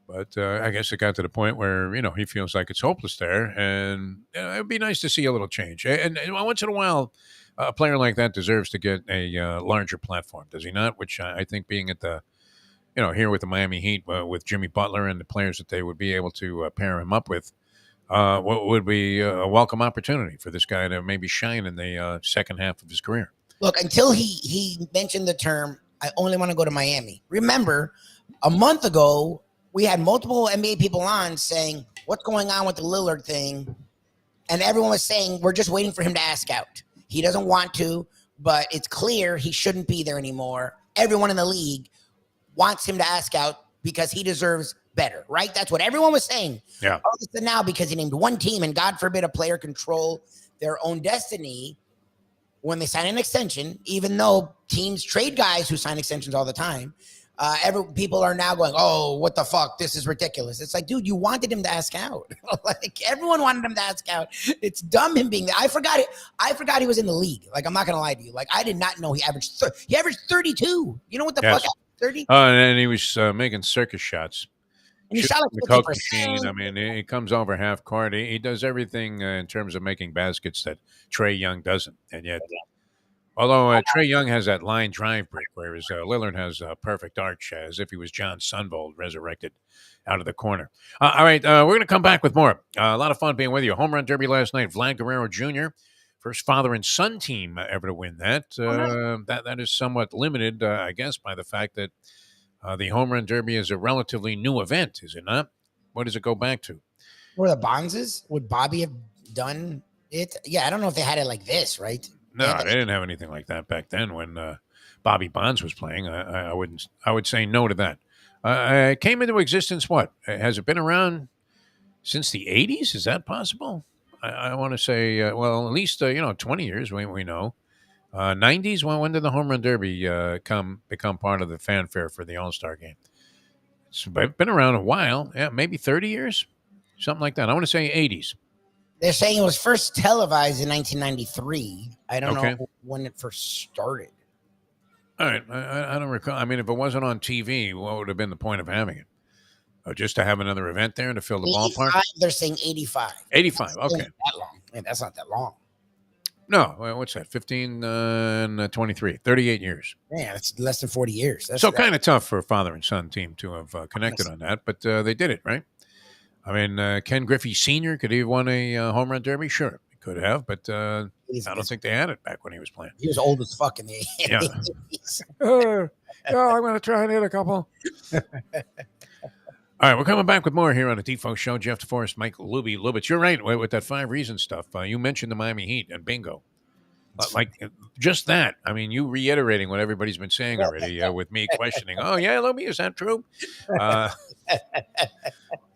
Speaker 1: But I guess it got to the point where, he feels like it's hopeless there. And it would be nice to see a little change. And once in a while, a player like that deserves to get a larger platform, does he not? Which I think being at the, here with the Miami Heat, with Jimmy Butler and the players that they would be able to pair him up with, what would be a welcome opportunity for this guy to maybe shine in the second half of his career.
Speaker 2: Look, until he mentioned the term, I only want to go to Miami. Remember, a month ago, we had multiple NBA people on saying, what's going on with the Lillard thing? And everyone was saying, we're just waiting for him to ask out. He doesn't want to, but it's clear he shouldn't be there anymore. Everyone in the league wants him to ask out because he deserves better, right? That's what everyone was saying.
Speaker 1: Yeah.
Speaker 2: All of a sudden now, because he named one team, and God forbid a player control their own destiny when they sign an extension, even though teams trade guys who sign extensions all the time. People are now going, "Oh, what the fuck? This is ridiculous." It's like, dude, you wanted him to ask out. Like everyone wanted him to ask out. It's dumb him being there. I forgot it. I forgot he was in the league. Like I'm not gonna lie to you. Like I did not know he averaged 32. You know what the
Speaker 1: Yes.
Speaker 2: fuck? 30.
Speaker 1: And then he was making circus shots.
Speaker 2: And he
Speaker 1: Shooting
Speaker 2: shot
Speaker 1: the
Speaker 2: like
Speaker 1: Coke
Speaker 2: 50%.
Speaker 1: machine. I mean, he comes over half court. He does everything in terms of making baskets that Trae Young doesn't. And yet, although Trae Young has that line drive break, whereas Lillard has a perfect arch, as if he was John Sunvold resurrected out of the corner. All right, we're going to come back with more. A lot of fun being with you. Homerun Derby last night. Vlad Guerrero Jr., first father and son team ever to win that. That is somewhat limited, I guess, by the fact that the Homerun Derby is a relatively new event, is it not? What does it go back to?
Speaker 2: Were the Bonzes? Would Bobby have done it? Yeah, I don't know if they had it like this, right?
Speaker 1: No, they didn't have anything like that back then when Bobby Bonds was playing. I would say no to that. It came into existence, what? Has it been around since the 80s? Is that possible? I want to say, well, at least, 20 years, we know. 90s, when did the Home Run Derby become part of the fanfare for the All-Star game? It's been around a while. Yeah, maybe 30 years, something like that. I want to say 80s.
Speaker 2: They're saying it was first televised in 1993. I don't
Speaker 1: Okay.
Speaker 2: know when it first started.
Speaker 1: All right. I don't recall. I mean, if it wasn't on TV, what would have been the point of having it? Just to have another event there to fill the ballpark?
Speaker 2: They're saying 85.
Speaker 1: 85. Okay.
Speaker 2: That long. Man, that's not that long.
Speaker 1: No. What's that? 15 and 23. 38 years.
Speaker 2: Man, it's less than 40 years.
Speaker 1: So kind of tough for a father and son team to have connected on that, but they did it, right? I mean, Ken Griffey Sr., could he have won a home run derby? Sure, he could have, but I don't think they had it back when he was playing.
Speaker 2: He was old as fuck in the
Speaker 1: 80s. I'm going to try and hit a couple. All right, we're coming back with more here on the Defo Show. Jeff DeForest, Mike Lubie, Lubitz. You're right with that 5 reasons stuff. You mentioned the Miami Heat and bingo. Like just that. I mean, you reiterating what everybody's been saying already with me questioning. Oh, yeah, Lubie, is that true?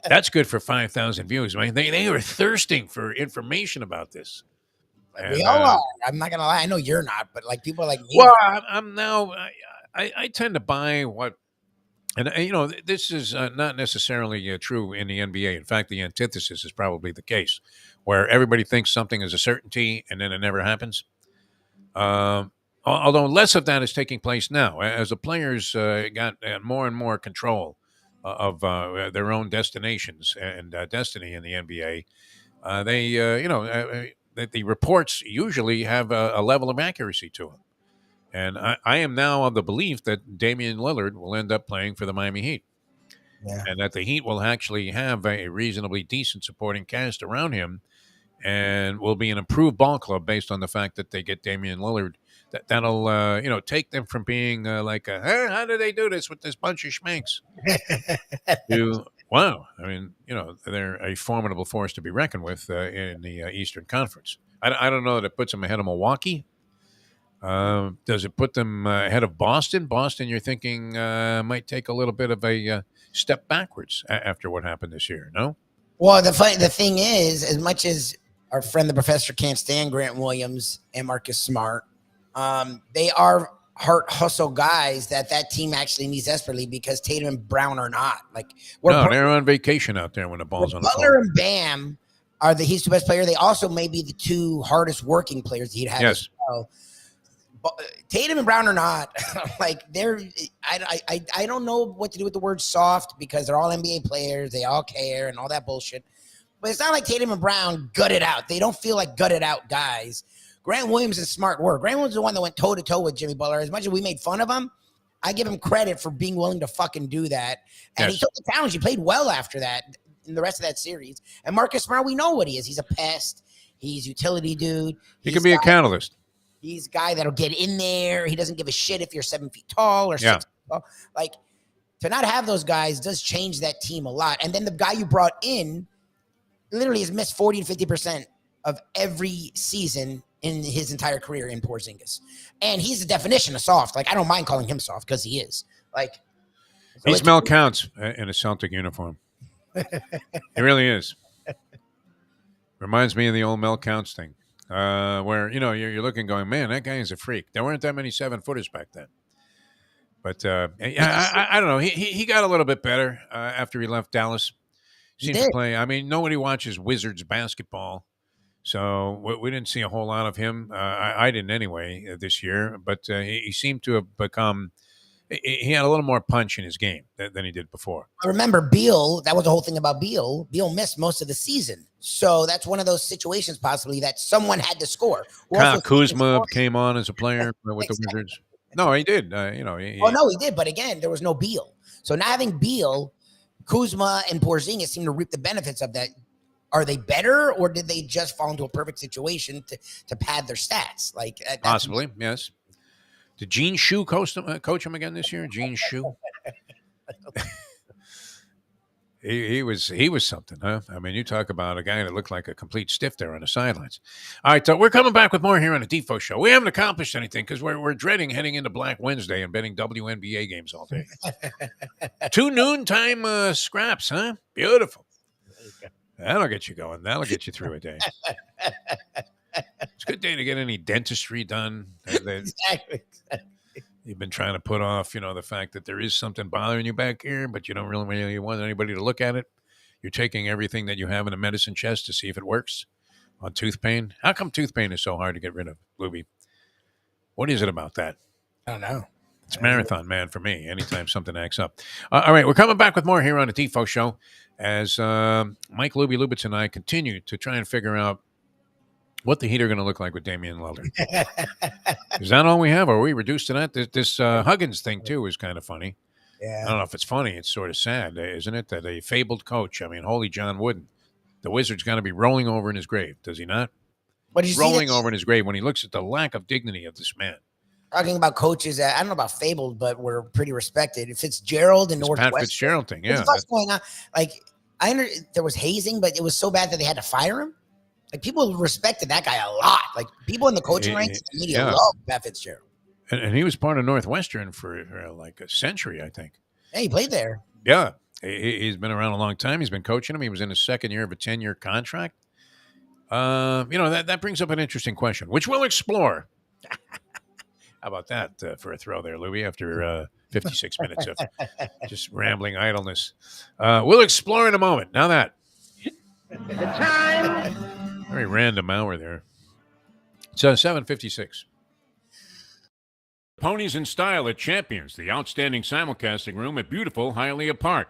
Speaker 1: That's good for 5,000 views. I mean, they are thirsting for information about this.
Speaker 2: And, we all are. I'm not going to lie. I know you're not, but like people like me.
Speaker 1: Well, I'm now, I tend to buy what, and this is not necessarily true in the NBA. In fact, the antithesis is probably the case, where everybody thinks something is a certainty and then it never happens. Although less of that is taking place now, as the players got more and more control of their own destinations and destiny in the NBA. The reports usually have a level of accuracy to them. And I am now of the belief that Damian Lillard will end up playing for the Miami Heat. Yeah. And that the Heat will actually have a reasonably decent supporting cast around him and will be an improved ball club based on the fact that they get Damian Lillard. That'll take them from being how do they do this with this bunch of schmanks? to, wow. I mean, they're a formidable force to be reckoned with in the Eastern Conference. I don't know that it puts them ahead of Milwaukee. Does it put them ahead of Boston? Boston, you're thinking, might take a little bit of a step backwards after what happened this year, no?
Speaker 2: Well, the thing is, as much as our friend the professor can't stand Grant Williams and Marcus Smart, they are heart hustle guys that team actually needs desperately because Tatum and Brown are not.
Speaker 1: They're on vacation out there when the ball's on the floor.
Speaker 2: Butler and Bam are he's the best player. They also may be the 2 hardest working players he'd have.
Speaker 1: Yes.
Speaker 2: As well. Tatum and Brown are not they're. I don't know what to do with the word soft because they're all NBA players. They all care and all that bullshit. But it's not like Tatum and Brown gut it out. They don't feel like gutted out guys. Grant Williams is smart work. Grant Williams is the one that went toe to toe with Jimmy Butler. As much as we made fun of him, I give him credit for being willing to fucking do that. And He took the challenge. He played well after that in the rest of that series. And Marcus Smart, we know what he is. He's a pest. He's utility dude.
Speaker 1: He can be a catalyst.
Speaker 2: He's a guy that'll get in there. He doesn't give a shit if you're 7 feet tall or 6 feet tall. To not have those guys does change that team a lot. And then the guy you brought in literally has missed 40 to 50% of every season in his entire career in Porzingis. And he's the definition of soft. I don't mind calling him soft because he is.
Speaker 1: He's Mel Counts in a Celtic uniform. He really is. Reminds me of the old Mel Counts thing. Where you're looking going, man, that guy is a freak. There weren't that many 7-footers back then, But I don't know. He got a little bit better after he left Dallas. Seems to play. I mean, nobody watches Wizards basketball, so we didn't see a whole lot of him. I didn't anyway this year, but he seemed to have become. He had a little more punch in his game than he did before.
Speaker 2: I remember Beal. That was the whole thing about Beal. Beal missed most of the season, so that's one of those situations possibly that someone had to score.
Speaker 1: Kyle Kuzma came on as a player with the Wizards. No, he did. No,
Speaker 2: he did. But again, there was no Beal. So now having Beal, Kuzma, and Porzingis seem to reap the benefits of that. Are they better, or did they just fall into a perfect situation to pad their stats? Like
Speaker 1: possibly, yes. Did Gene Shue coach him again this year? Gene Shue. He was something, huh? I mean, you talk about a guy that looked like a complete stiff there on the sidelines. All right, we're coming back with more here on the Defo Show. We haven't accomplished anything because we're dreading heading into Black Wednesday and betting WNBA games all day. 2 noontime scraps, huh? Beautiful. That'll get you going. That'll get you through a day. It's a good day to get any dentistry done.
Speaker 2: Exactly.
Speaker 1: You've been trying to put off, the fact that there is something bothering you back here, but you don't really want anybody to look at it. You're taking everything that you have in a medicine chest to see if it works on tooth pain. How come tooth pain is so hard to get rid of, Lubie? What is it about that?
Speaker 2: I don't know.
Speaker 1: It's marathon man for me anytime something acts up. All right, we're coming back with more here on the Defo Show as Mike Lubie Lubitz and I continue to try and figure out what the Heat are going to look like with Damian Lillard. Is that all we have? Or are we reduced to that? This Huggins thing, too, is kind of funny.
Speaker 2: Yeah.
Speaker 1: I don't know if it's funny. It's sort of sad, isn't it? That a fabled coach, I mean, holy John Wooden, the Wizard's going to be rolling over in his grave, does he not?
Speaker 2: What did you
Speaker 1: rolling over in his grave when he looks at the lack of dignity of this man.
Speaker 2: Talking about coaches, I don't know about fabled, but we're pretty respected. Fitzgerald and Northwestern.
Speaker 1: Pat Fitzgerald thing, yeah.
Speaker 2: What's going on? Like, there was hazing, but it was so bad that they had to fire him. Like, people respected that guy a lot. Like, people in the coaching ranks, the media love Pat Fitzgerald.
Speaker 1: And he was part of Northwestern for like a century, I think.
Speaker 2: Yeah, he played there.
Speaker 1: Yeah. He's been around a long time. He's been coaching him. He was in his second year of a 10-year contract. That brings up an interesting question, which we'll explore. How about that for a throw there, Louie, after 56 minutes of just rambling idleness? We'll explore in a moment. Now that.
Speaker 4: The time.
Speaker 1: Very random hour there. It's 7:56. Ponies in Style at Champions, the outstanding simulcasting room at beautiful Hialeah Park.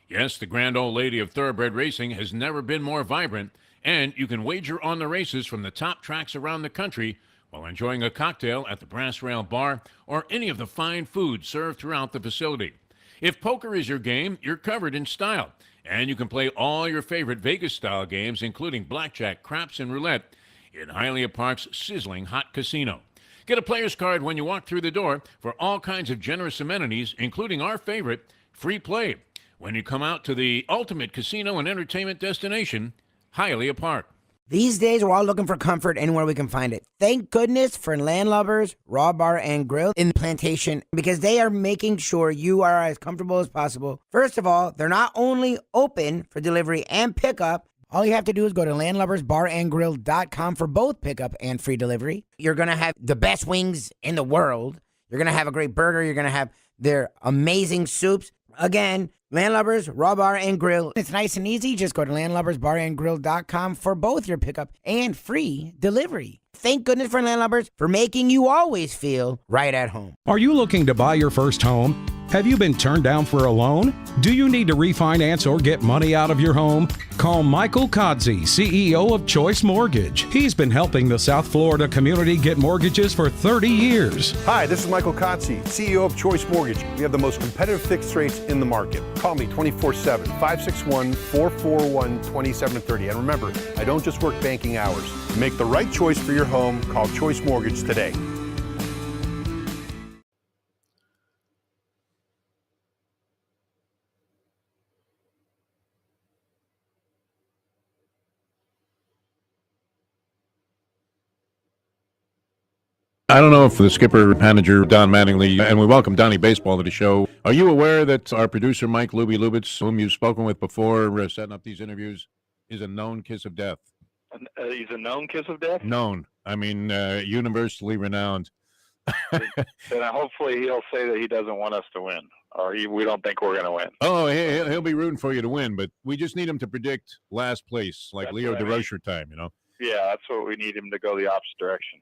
Speaker 1: Yes, the grand old lady of thoroughbred racing has never been more vibrant, and you can wager on the races from the top tracks around the country while enjoying a cocktail at the Brass Rail Bar or any of the fine food served throughout the facility. If poker is your game, you're covered in Style. And you can play all your favorite Vegas-style games, including blackjack, craps, and roulette, in Hialeah Park's sizzling hot casino. Get a player's card when you walk through the door for all kinds of generous amenities, including our favorite, free play, when you come out to the ultimate casino and entertainment destination, Hialeah Park.
Speaker 2: These days, we're all looking for comfort anywhere we can find it. Thank goodness for Landlubbers Raw Bar and Grill in Plantation, because they are making sure you are as comfortable as possible. First of all, they're not only open for delivery and pickup. All you have to do is go to landlubbersbarandgrill.com for both pickup and free delivery. You're going to have the best wings in the world. You're going to have a great burger. You're going to have their amazing soups. Again, Landlubbers, Raw Bar, and Grill. It's nice and easy. Just go to landlubbersbarandgrill.com for both your pickup and free delivery. Thank goodness for Landlubbers for making you always feel right at home.
Speaker 5: Are you looking to buy your first home? Have you been turned down for a loan? Do you need to refinance or get money out of your home? Call Michael Kodsey, CEO of Choice Mortgage. He's been helping the South Florida community get mortgages for 30 years.
Speaker 6: Hi, this is Michael Kodsey, CEO of Choice Mortgage. We have the most competitive fixed rates in the market. Call me 24/7, 561-441-2730. And remember, I don't just work banking hours. Make the right choice for your home. Call Choice Mortgage today.
Speaker 1: I don't know if the skipper, manager, Don Mattingly, and we welcome Donnie Baseball to the show. Are you aware that our producer, Mike Lubie Lubitz, whom you've spoken with before, setting up these interviews, is a known kiss of death?
Speaker 7: He's a known kiss of death?
Speaker 1: Known. I mean, universally renowned.
Speaker 7: then hopefully he'll say that he doesn't want us to win, or we don't think we're going to win.
Speaker 1: Oh, he'll be rooting for you to win, but we just need him to predict last place, like
Speaker 7: That's
Speaker 1: Leo
Speaker 7: what I mean.
Speaker 1: DeRocher time, you know?
Speaker 7: Yeah, that's what we need him to go the opposite direction.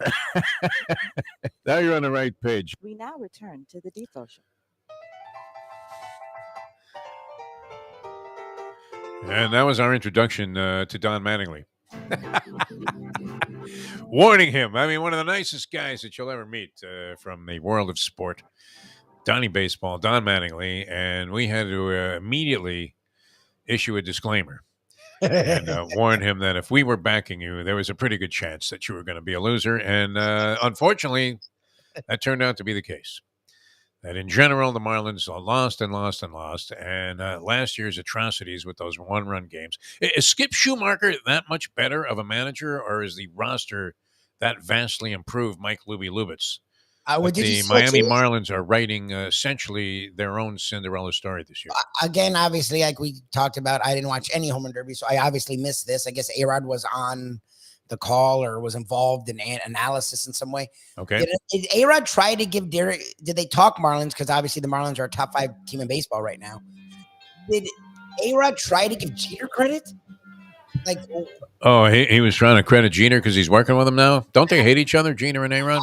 Speaker 1: Now you're on the right page.
Speaker 3: We now return to the Defo Show.
Speaker 1: And that was our introduction to Don Mattingly. Warning him. I mean, one of the nicest guys that you'll ever meet from the world of sport. Donnie Baseball, Don Mattingly. And we had to immediately issue a disclaimer and warn him that if we were backing you, there was a pretty good chance that you were going to be a loser. And unfortunately, that turned out to be the case. That in general, the Marlins lost and lost and lost. And last year's atrocities with those one-run games. Is Skip Schumacher that much better of a manager, or is the roster that vastly improved Mike Lubie Lubitz? The Miami Marlins are writing essentially their own Cinderella story this year.
Speaker 2: Again, obviously, like we talked about, I didn't watch any Homerun Derby, so I obviously missed this. I guess A-Rod was on the call or was involved in analysis in some way.
Speaker 1: Okay.
Speaker 2: Did A-Rod try to give Derek? Did they talk Marlins? Because obviously the Marlins are a top 5 team in baseball right now. Did A-Rod try to give Jeter credit? Like,
Speaker 1: oh, he was trying to credit Jeter because he's working with him now. Don't they hate each other, Jeter and A-Rod?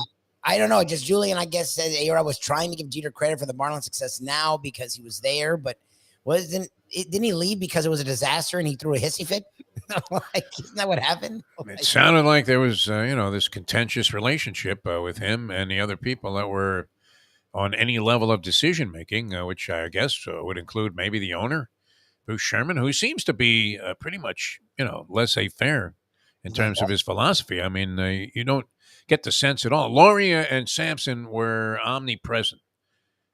Speaker 2: I don't know. Just Julian, I guess, said A-Rod was trying to give Jeter credit for the Marlins' success now because he was there, but didn't he leave because it was a disaster and he threw a hissy fit? Like, isn't that what happened?
Speaker 1: It sounded like there was, this contentious relationship with him and the other people that were on any level of decision making, which I guess would include maybe the owner, Bruce Sherman, who seems to be pretty much, laissez-faire in terms of his philosophy. I mean, you don't get the sense at all. Loria and Sampson were omnipresent.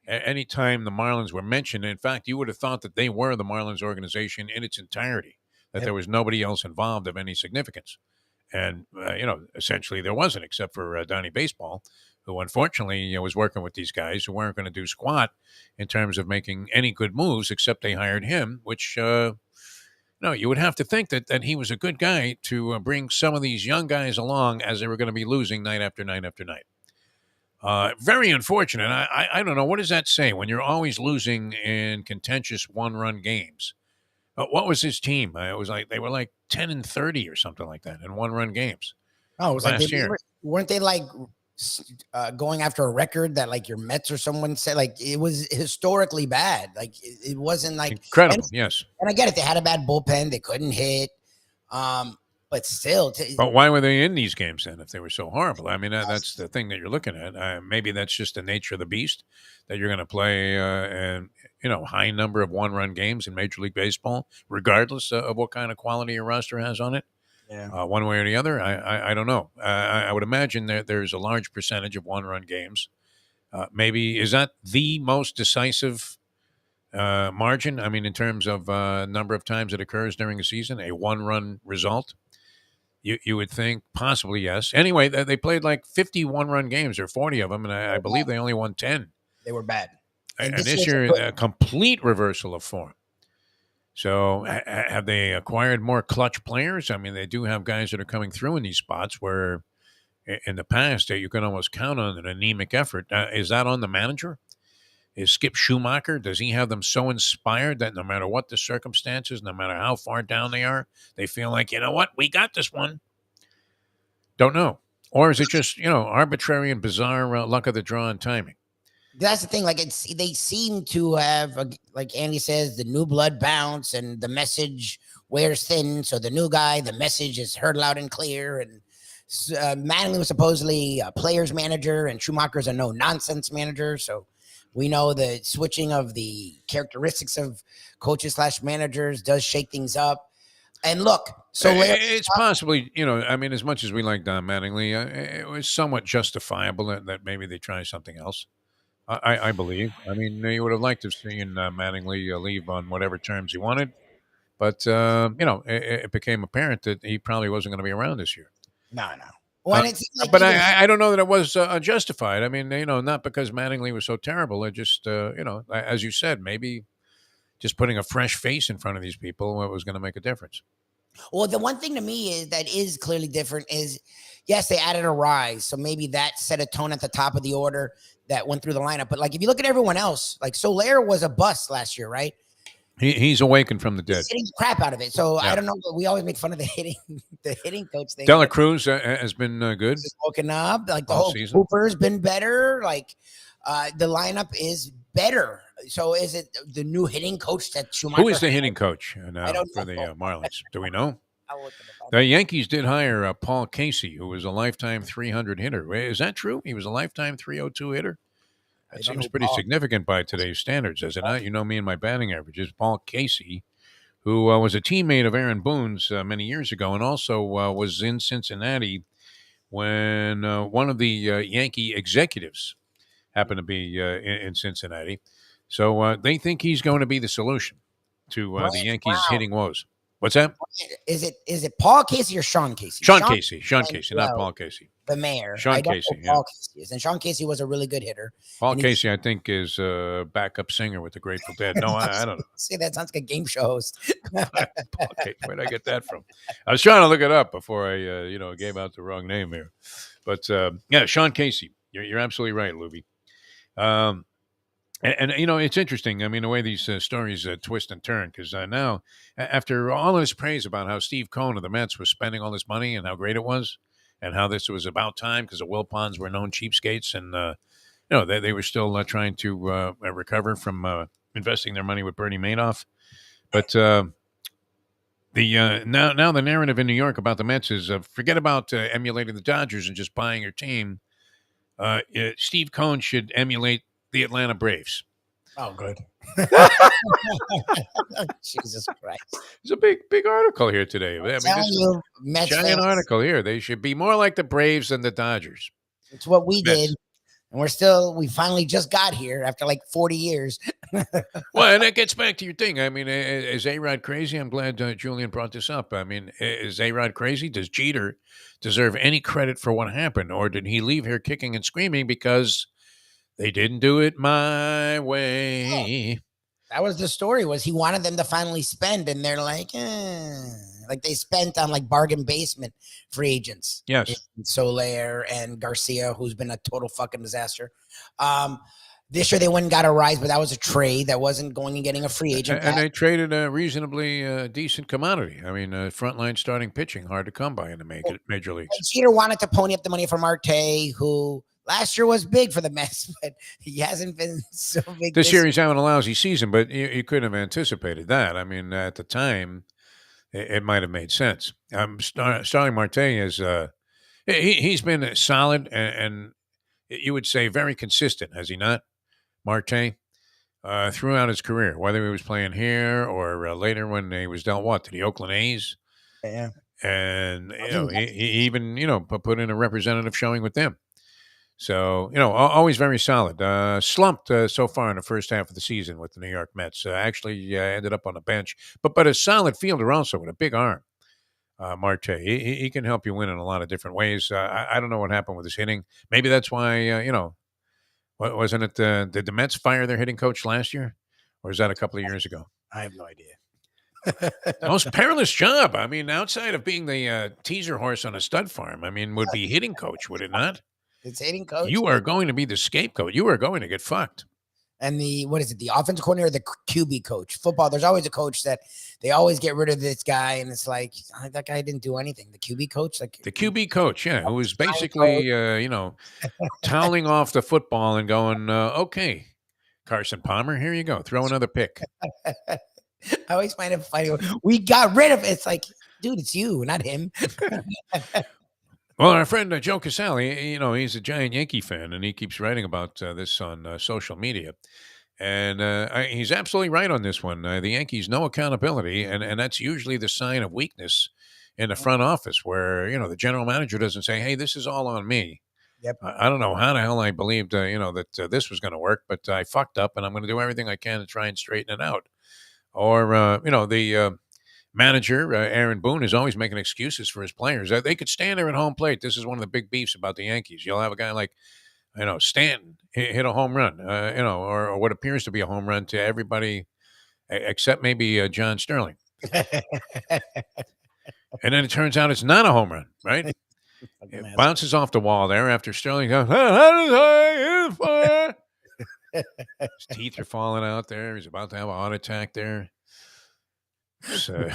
Speaker 1: Anytime the Marlins were mentioned, in fact, you would have thought that they were the Marlins organization in its entirety, that there was nobody else involved of any significance. And, essentially there wasn't, except for Donnie Baseball, who unfortunately was working with these guys who weren't going to do squat in terms of making any good moves, except they hired him, which, you would have to think that he was a good guy to bring some of these young guys along as they were going to be losing night after night after night. Very unfortunate. I don't know. What does that say when you're always losing in contentious one-run games? What was his team? It was like they were like 10-30 or something like that in one-run games.
Speaker 2: Oh, it was
Speaker 1: last year.
Speaker 2: Weren't they like going after a record that like your Mets or someone said? Like it was historically bad. Like it wasn't like
Speaker 1: incredible. Yes,
Speaker 2: and I get it. They had a bad bullpen. They couldn't hit. But still.
Speaker 1: But why were they in these games then if they were so horrible? I mean, that's the thing that you're looking at. Maybe that's just the nature of the beast that you're going to play high number of one-run games in Major League Baseball, regardless of what kind of quality your roster has on it.
Speaker 2: Yeah.
Speaker 1: One way or the other, I don't know. I would imagine there's a large percentage of one-run games. Maybe is that the most decisive margin? I mean, in terms of number of times it occurs during a season, a one-run result. You would think possibly yes. Anyway, they played like 50 one-run games or 40 of them, and I believe they only won 10.
Speaker 2: They were bad.
Speaker 1: And this year, a complete reversal of form. So have they acquired more clutch players? I mean, they do have guys that are coming through in these spots where in the past you can almost count on an anemic effort. Is that on the manager? Is Skip Schumacher, does he have them so inspired that no matter what the circumstances, no matter how far down they are, they feel like, you know what, we got this one? Don't know. Or is it just, arbitrary and bizarre luck of the draw and timing?
Speaker 2: That's the thing. Like they seem to have, like Andy says, the new blood bounce and the message wears thin. So the new guy, the message is heard loud and clear. And Mattingly was supposedly a player's manager and Schumacher's a no-nonsense manager. So we know the switching of the characteristics of coaches / managers does shake things up. And look, so
Speaker 1: it's possibly, as much as we like Don Mattingly, it was somewhat justifiable that maybe they try something else. I believe. I mean, you would have liked to have seen Mattingly leave on whatever terms he wanted. But, it became apparent that he probably wasn't going to be around this year.
Speaker 2: No. Well,
Speaker 1: but I don't know that it was justified. I mean, not because Mattingly was so terrible. It just, as you said, maybe just putting a fresh face in front of these people was going to make a difference.
Speaker 2: Well, the one thing to me is that is clearly different is, yes, they added a rise, so maybe that set a tone at the top of the order that went through the lineup. But like if you look at everyone else, like Soler was a bust last year, right?
Speaker 1: He's awakened from the dead.
Speaker 2: He's hitting crap out of it. So
Speaker 1: Yeah.
Speaker 2: I don't know. We always make fun of the hitting coach thing.
Speaker 1: Dela Cruz has been good.
Speaker 2: He's woken up. Like the
Speaker 1: all
Speaker 2: whole
Speaker 1: season.
Speaker 2: Hooper's been better. Like the lineup is better. So is it the new hitting coach that Schumacher?
Speaker 1: Who is the hitting coach now
Speaker 2: I don't
Speaker 1: for the Marlins? Do we know?
Speaker 2: I'll look it up.
Speaker 1: The Yankees did hire Paul Casey, who was a lifetime 300 hitter. Is that true? He was a lifetime 302 hitter?
Speaker 2: I
Speaker 1: That
Speaker 2: don't
Speaker 1: seems
Speaker 2: know
Speaker 1: pretty
Speaker 2: Paul.
Speaker 1: significant by today's standards, does it not? You know me and my batting averages. Paul Casey, who was a teammate of Aaron Boone's many years ago, and also was in Cincinnati when one of the Yankee executives happened to be in Cincinnati. So they think he's going to be the solution to the Yankees' hitting woes. What's that?
Speaker 2: Is it Paul Casey or Sean Casey?
Speaker 1: Sean Casey, not
Speaker 2: well,
Speaker 1: Paul Casey.
Speaker 2: the mayor.
Speaker 1: Sean
Speaker 2: I don't
Speaker 1: Casey,
Speaker 2: know Paul Casey is. And Sean Casey was a really good hitter.
Speaker 1: Paul
Speaker 2: And
Speaker 1: Casey, I think, is a backup singer with the Grateful Dead. No, I don't know.
Speaker 2: See, that sounds like a game show host.
Speaker 1: Paul Casey, where did I get that from? I was trying to look it up before I, gave out the wrong name here. But yeah, Sean Casey, you're absolutely right, Lubie. And it's interesting. I mean, the way these stories twist and turn, because now, after all of this praise about how Steve Cohen of the Mets was spending all this money and how great it was, and how this was about time because the Wilpons were known cheapskates, and they were still trying to recover from investing their money with Bernie Madoff. But now the narrative in New York about the Mets is forget about emulating the Dodgers and just buying your team. Steve Cohen should emulate the Atlanta Braves.
Speaker 2: Oh, good. Jesus Christ.
Speaker 1: There's a big article here today. I mean,
Speaker 2: Telling
Speaker 1: this
Speaker 2: you, Mets
Speaker 1: giant
Speaker 2: fans,
Speaker 1: article here. They should be more like the Braves than the Dodgers.
Speaker 2: it's what we
Speaker 1: Mets.
Speaker 2: did. And we finally just got here after like 40 years.
Speaker 1: Well, and that gets back to your thing. I mean, is A-Rod crazy? I'm glad Julian brought this up. I mean, is A-Rod crazy? Does Jeter deserve any credit for what happened? Or did he leave here kicking and screaming because they didn't do it my way?
Speaker 2: That was the story, was he wanted them to finally spend, and they're like they spent on like bargain basement free agents.
Speaker 1: Yes.
Speaker 2: Soler and Garcia, who's been a total fucking disaster. This year they went and got a rise, but that was a trade that wasn't going and getting a free agent.
Speaker 1: And they traded a reasonably decent commodity. I mean, frontline starting pitching, hard to come by in the major leagues.
Speaker 2: Jeter wanted to pony up the money for Marte, who last year was big for the Mets, but he hasn't been so big.
Speaker 1: This year he's having a lousy season, but you couldn't have anticipated that. I mean, at the time, it might have made sense. Starling Marte is he's been solid and you would say very consistent, has he not, Marte? Throughout his career, whether he was playing here or later when he was dealt to the Oakland A's.
Speaker 2: Yeah.
Speaker 1: And he even put in a representative showing with them. So, always very solid. Slumped so far in the first half of the season with the New York Mets. Actually ended up on the bench, but a solid fielder also with a big arm. Marte, he can help you win in a lot of different ways. I don't know what happened with his hitting. Maybe that's why, wasn't it? Did the Mets fire their hitting coach last year? Or is that a couple of years ago?
Speaker 2: I have no idea.
Speaker 1: The most perilous job. I mean, outside of being the teaser horse on a stud farm, I mean, would be hitting coach, would it not?
Speaker 2: It's hitting coach.
Speaker 1: You are going to be the scapegoat. You are going to get fucked.
Speaker 2: And the offense coordinator, the QB coach? Football, there's always a coach that they always get rid of this guy, and it's like, that guy didn't do anything. The QB coach, like
Speaker 1: the QB coach, yeah, who was basically, toweling off the football and going, okay, Carson Palmer, here you go, throw another pick.
Speaker 2: I always find it funny. We got rid of it. It's like, dude, it's you, not him.
Speaker 1: Well, our friend Joe Casale, he's a giant Yankee fan, and he keeps writing about this on social media. And he's absolutely right on this one. The Yankees, no accountability, and that's usually the sign of weakness in the front office where, the general manager doesn't say, hey, this is all on me.
Speaker 2: Yep.
Speaker 1: I don't know how the hell I believed, that this was going to work, but I fucked up, and I'm going to do everything I can to try and straighten it out. Or, the manager, Aaron Boone, is always making excuses for his players. They could stand there at home plate. This is one of the big beefs about the Yankees. You'll have a guy like, Stanton hit a home run, or what appears to be a home run to everybody except maybe John Sterling. And then it turns out it's not a home run, right? It bounces off the wall there after Sterling goes, how did I hit fire? His teeth are falling out there. He's about to have a heart attack there. So,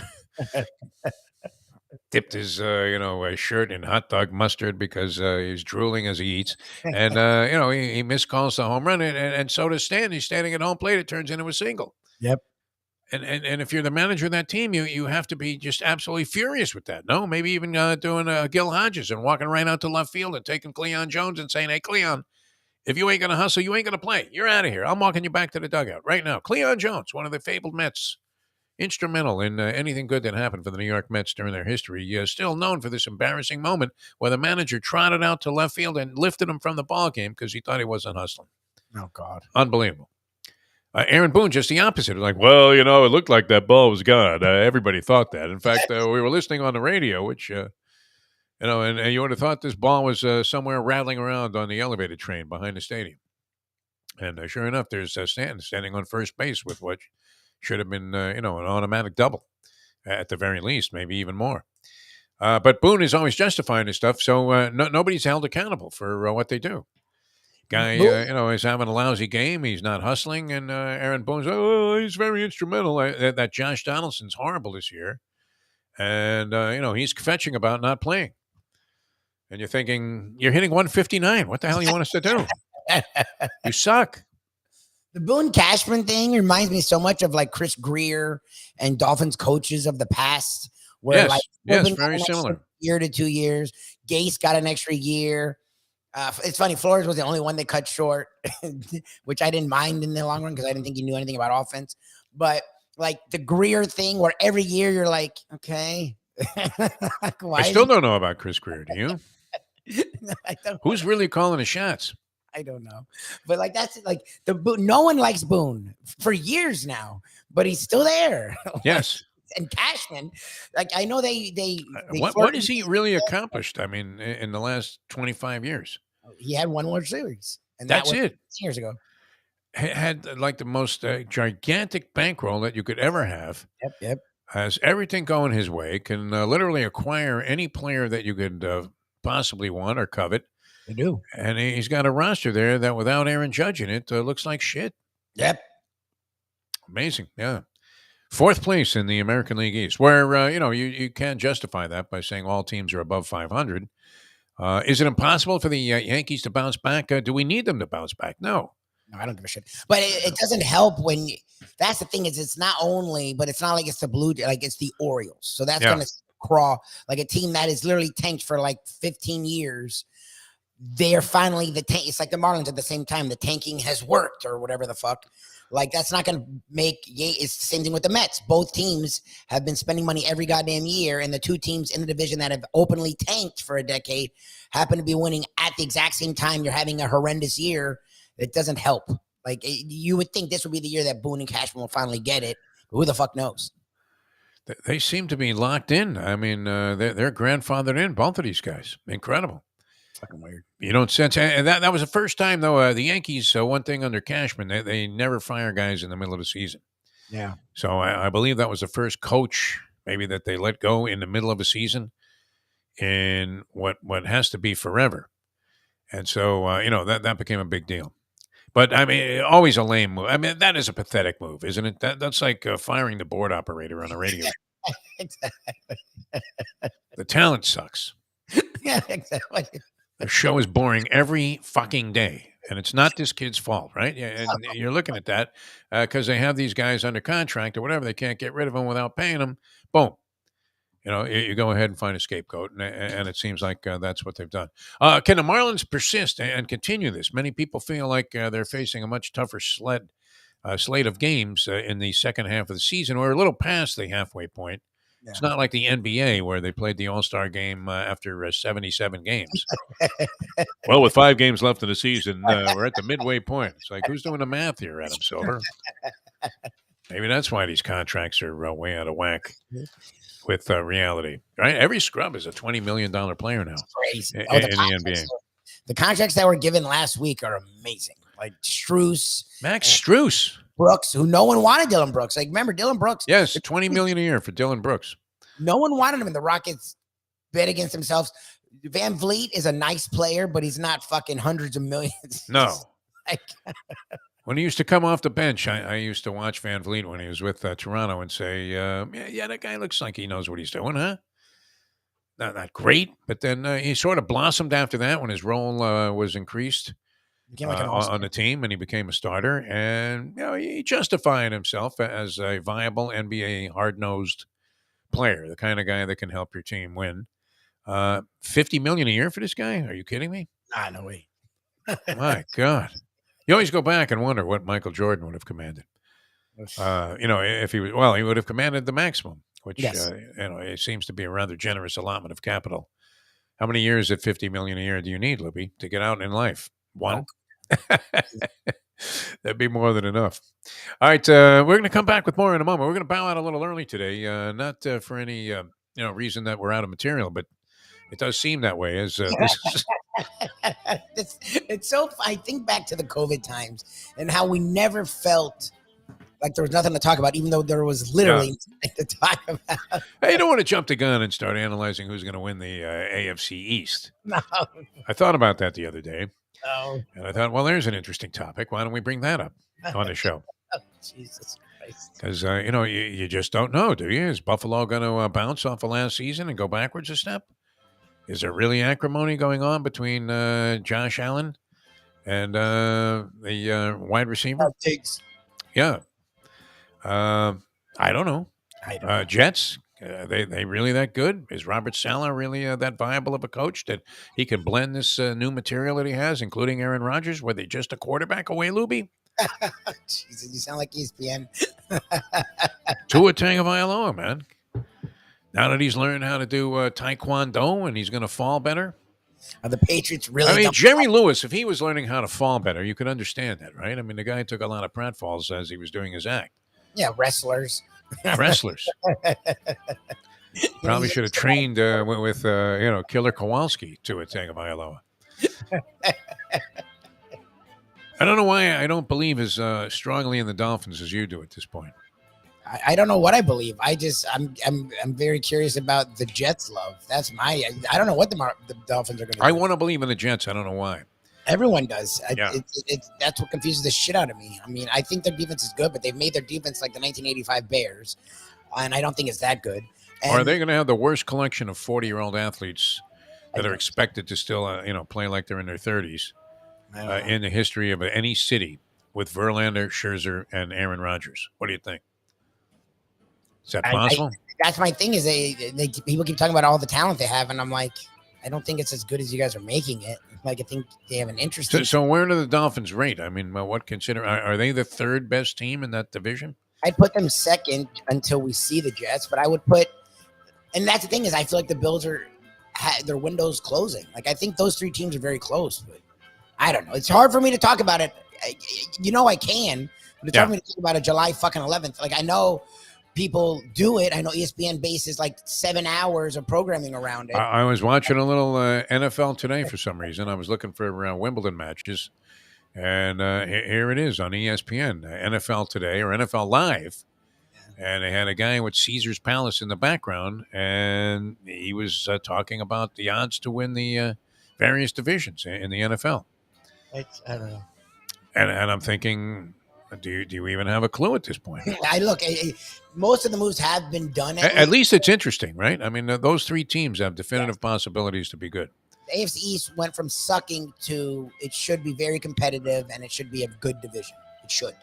Speaker 1: dipped his, shirt in hot dog mustard because he's drooling as he eats. And, he miscalls the home run. And so does Stan. He's standing at home plate. It turns into a single.
Speaker 2: Yep.
Speaker 1: And if you're the manager of that team, you have to be just absolutely furious with that. No, maybe even doing Gil Hodges and walking right out to left field and taking Cleon Jones and saying, hey, Cleon, if you ain't going to hustle, you ain't going to play. You're out of here. I'm walking you back to the dugout right now. Cleon Jones, one of the fabled Mets, instrumental in anything good that happened for the New York Mets during their history. Still known for this embarrassing moment where the manager trotted out to left field and lifted him from the ball game because he thought he wasn't hustling.
Speaker 2: Oh, God.
Speaker 1: Unbelievable. Aaron Boone, just the opposite. Like, well, it looked like that ball was gone. Everybody thought that. In fact, we were listening on the radio, which, and you would have thought this ball was somewhere rattling around on the elevated train behind the stadium. And sure enough, there's Stanton standing on first base with what should have been, an automatic double at the very least, maybe even more. But Boone is always justifying his stuff, so nobody's held accountable for what they do. Guy, is having a lousy game. He's not hustling, and Aaron Boone's, he's very instrumental. That Josh Donaldson's horrible this year, and he's fetching about not playing. And you're thinking, you're hitting 159. What the hell you want us to do? You suck.
Speaker 2: The Boone Cashman thing reminds me so much of like Chris Greer and Dolphins coaches of the past, where
Speaker 1: yes, very similar.
Speaker 2: Year to 2 years, Gase got an extra year. It's funny, Flores was the only one they cut short, which I didn't mind in the long run because I didn't think he knew anything about offense. But like the Greer thing, where every year you're like, okay.
Speaker 1: I still don't know about Chris Greer. Do you? Who's really calling the shots?
Speaker 2: I don't know. But like that's like no one likes Boone for years now, but he's still there.
Speaker 1: Yes.
Speaker 2: And Cashman, like I know they
Speaker 1: what has he really accomplished? I mean, in the last 25 years,
Speaker 2: he had one World Series, and
Speaker 1: that's
Speaker 2: that was
Speaker 1: it.
Speaker 2: Years ago,
Speaker 1: had like the most gigantic bankroll that you could ever have.
Speaker 2: Yep.
Speaker 1: Has everything going his way. Can literally acquire any player that you could possibly want or covet.
Speaker 2: They do,
Speaker 1: and he's got a roster there that, without Aaron Judge in it, looks like shit.
Speaker 2: Yep.
Speaker 1: Amazing, yeah. Fourth place in the American League East, where, you can't justify that by saying all teams are above 500. Is it impossible for the Yankees to bounce back? Do we need them to bounce back? No,
Speaker 2: I don't give a shit. But it doesn't help when that's the thing is it's not only, but it's not like it's the Blue, like it's the Orioles. So that's going to crawl like a team that is literally tanked for like 15 years. They're finally the tank. It's like the Marlins at the same time. The tanking has worked or whatever the fuck. Like, that's not going to make – it's the same thing with the Mets. Both teams have been spending money every goddamn year, and the two teams in the division that have openly tanked for a decade happen to be winning at the exact same time. You're having a horrendous year. It doesn't help. Like, you would think this would be the year that Boone and Cashman will finally get it. But who the fuck knows?
Speaker 1: They seem to be locked in. I mean, they're grandfathered in, both of these guys. Incredible.
Speaker 2: Fucking weird.
Speaker 1: You don't sense, and that was the first time though. The Yankees, one thing under Cashman, they never fire guys in the middle of the season.
Speaker 2: Yeah.
Speaker 1: So I believe that was the first coach maybe that they let go in the middle of a season in what has to be forever. And so that became a big deal. But I mean, always a lame move. I mean, that is a pathetic move, isn't it? That's like firing the board operator on a radio.
Speaker 2: Exactly.
Speaker 1: The talent sucks.
Speaker 2: Yeah, exactly.
Speaker 1: The show is boring every fucking day, and it's not this kid's fault, right? And you're looking at that because they have these guys under contract or whatever. They can't get rid of them without paying them. Boom. You go ahead and find a scapegoat, and it seems like that's what they've done. Can the Marlins persist and continue this? Many people feel like they're facing a much tougher slate of games in the second half of the season. We're a little past the halfway point. Yeah. It's not like the NBA where they played the All-Star game after 77 games. Well, with 5 games left in the season, we're at the midway point. It's like, who's doing the math here, Adam Silver? Maybe that's why these contracts are way out of whack with reality, right? Every scrub is a $20 million player now.
Speaker 2: Crazy.
Speaker 1: In the NBA.
Speaker 2: The contracts that were given last week are amazing. Like
Speaker 1: Max Strus.
Speaker 2: Brooks, who no one wanted Dylan Brooks. Like, remember Dylan Brooks?
Speaker 1: Yes, $20 million a year for Dylan Brooks.
Speaker 2: No one wanted him, and the Rockets bet against themselves. Van Vliet is a nice player, but he's not fucking hundreds of millions.
Speaker 1: No.
Speaker 2: Like,
Speaker 1: When he used to come off the bench, I used to watch Van Vliet when he was with Toronto and say, yeah, that guy looks like he knows what he's doing, huh? Not great, but then he sort of blossomed after that when his role was increased
Speaker 2: became like an
Speaker 1: on the team, and he became a starter. And he justified himself as a viable NBA hard-nosed player, the kind of guy that can help your team win. $50 million a year for this guy? Are you kidding me?
Speaker 2: no way.
Speaker 1: My God. You always go back and wonder what Michael Jordan would have commanded. If he would have commanded the maximum, which,
Speaker 2: Yes.
Speaker 1: It seems to be a rather generous allotment of capital. How many years at $50 million a year do you need, Lubie, to get out in life? One? That'd be more than enough. All right. We're going to come back with more in a moment. We're going to bow out a little early today, not for any, reason that we're out of material, but it does seem that way as this is.
Speaker 2: It's so. I think back to the COVID times and how we never felt like there was nothing to talk about, even though there was literally nothing to talk about.
Speaker 1: Hey, you don't want to jump the gun and start analyzing who's going to win the AFC East.
Speaker 2: No.
Speaker 1: I thought about that the other day,
Speaker 2: Oh,
Speaker 1: and I thought, well, there's an interesting topic. Why don't we bring that up on the show?
Speaker 2: Jesus Christ.
Speaker 1: Because, you just don't know, do you? Is Buffalo going to bounce off of last season and go backwards a step? Is there really acrimony going on between Josh Allen and the wide receiver?
Speaker 2: Diggs.
Speaker 1: Yeah. I don't know. Jets, they really that good? Is Robert Saleh really that viable of a coach that he can blend this new material that he has, including Aaron Rodgers? Were they just a quarterback away, Lubie?
Speaker 2: Jesus, you sound like ESPN.
Speaker 1: Tua Tagovailoa, man. Now that he's learned how to do Taekwondo and he's going to fall better.
Speaker 2: Are the Patriots really?
Speaker 1: I mean, Jerry Lewis, if he was learning how to fall better, you could understand that, right? I mean, the guy took a lot of pratfalls as he was doing his act.
Speaker 2: Yeah, wrestlers.
Speaker 1: Wrestlers. Probably should have trained with Killer Kowalski to a Tagovailoa. I don't know why I don't believe as strongly in the Dolphins as you do at this point.
Speaker 2: I don't know what I believe. I'm very curious about the Jets' love. That's I don't know what the Dolphins are going to do.
Speaker 1: I want to believe in the Jets. I don't know why.
Speaker 2: Everyone does.
Speaker 1: Yeah.
Speaker 2: That's what confuses the shit out of me. I mean, I think their defense is good, but they've made their defense like the 1985 Bears, and I don't think it's that good. And
Speaker 1: or are they going to have the worst collection of 40-year-old athletes that are expected to still, play like they're in their 30s in the history of any city with Verlander, Scherzer, and Aaron Rodgers? What do you think? Is that possible?
Speaker 2: That's my thing. Is they people keep talking about all the talent they have, and I'm like, I don't think it's as good as you guys are making it. Like, I think they have an interest.
Speaker 1: So where do the Dolphins rate? I mean, are they the third best team in that division?
Speaker 2: I'd put them second until we see the Jets, but I would put, and that's the thing is, I feel like the Bills their window's closing. Like, I think those three teams are very close, but I don't know. It's hard for me to talk about it. I can, but it's hard for me to talk about it July fucking 11th. Like, I know people do it. I know ESPN bases like 7 hours of programming around it.
Speaker 1: I was watching a little NFL today for some reason. I was looking for Wimbledon matches, and here it is on ESPN, NFL Today or NFL Live. And they had a guy with Caesar's Palace in the background, and he was talking about the odds to win the various divisions in the NFL.
Speaker 2: I don't know.
Speaker 1: And I'm thinking, do you even have a clue at this point?
Speaker 2: Most of the moves have been done.
Speaker 1: At least it's interesting, right? I mean, those three teams have definitive possibilities to be good.
Speaker 2: The AFC East went from sucking to it should be very competitive, and it should be a good division. It should.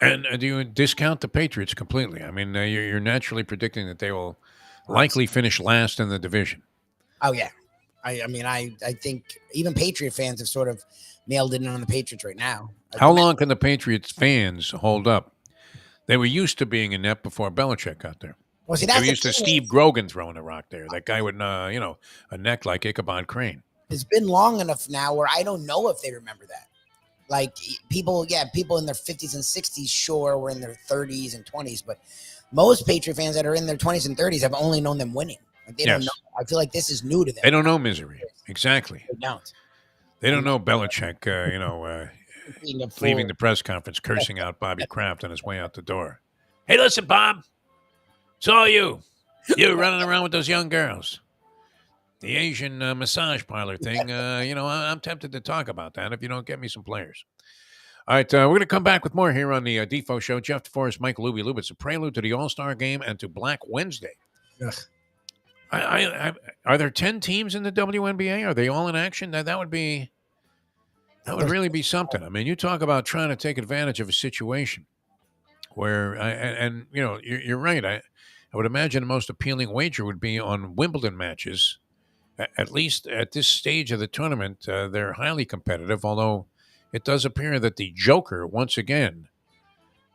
Speaker 1: And do you discount the Patriots completely? I mean, you're naturally predicting that they will likely finish last in the division.
Speaker 2: Oh, yeah. I think even Patriot fans have sort of nailed it in on the Patriots right now.
Speaker 1: How long can the Patriots fans hold up? They were used to being inept before Belichick got there.
Speaker 2: Well, see,
Speaker 1: they were used to Steve Grogan throwing a rock there. That guy with, a neck like Ichabod Crane.
Speaker 2: It's been long enough now where I don't know if they remember that. Like, people in their 50s and 60s, sure, were in their 30s and 20s, but most Patriot fans that are in their 20s and 30s have only known them winning. Like, they don't know. I feel like this is new to them.
Speaker 1: They don't know misery. Exactly.
Speaker 2: They don't.
Speaker 1: They don't know Belichick, leaving the press conference, cursing out Bobby Kraft on his way out the door. Hey, listen, Bob. It's all you. You're running around with those young girls. The Asian massage parlor thing, I'm tempted to talk about that if you don't get me some players. All right, we're going to come back with more here on the Defo Show. Jeff DeForest, Mike Lubie. It's a prelude to the All-Star Game and to Black Wednesday.
Speaker 2: Ugh.
Speaker 1: Are there 10 teams in the WNBA? Are they all in action? That would really be something. I mean, you talk about trying to take advantage of a situation where, you're right. I would imagine the most appealing wager would be on Wimbledon matches. At least at this stage of the tournament, they're highly competitive, although it does appear that the Joker, once again,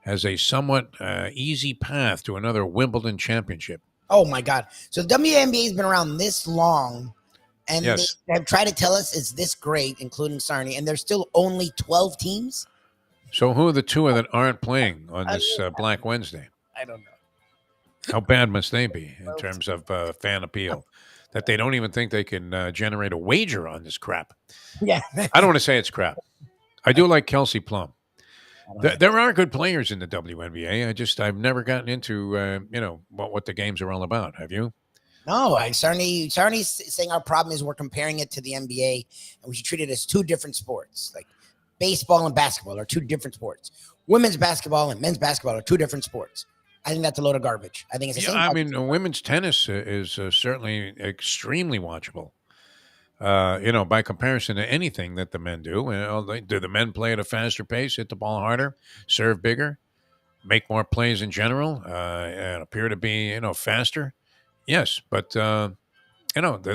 Speaker 1: has a somewhat easy path to another Wimbledon championship.
Speaker 2: Oh, my God. So the WNBA has been around this long, and
Speaker 1: Yes.
Speaker 2: they have tried to tell us it's this great, including Sarni, and there's still only 12 teams?
Speaker 1: So who are the two that aren't playing on this Black Wednesday?
Speaker 2: I don't know.
Speaker 1: How bad must they be in terms of fan appeal that they don't even think they can generate a wager on this crap?
Speaker 2: Yeah.
Speaker 1: I don't want to say it's crap. I do like Kelsey Plum. There are good players in the WNBA. I've never gotten into what the games are all about. Have you?
Speaker 2: No, Sarni's saying our problem is we're comparing it to the NBA, and we should treat it as two different sports. Like baseball and basketball are two different sports. Women's basketball and men's basketball are two different sports. I think that's a load of garbage. I think it's the same.
Speaker 1: I mean, women's tennis is certainly extremely watchable. By comparison to anything that the men do. Do the men play at a faster pace, hit the ball harder, serve bigger, make more plays in general, and appear to be, faster? Yes, but, the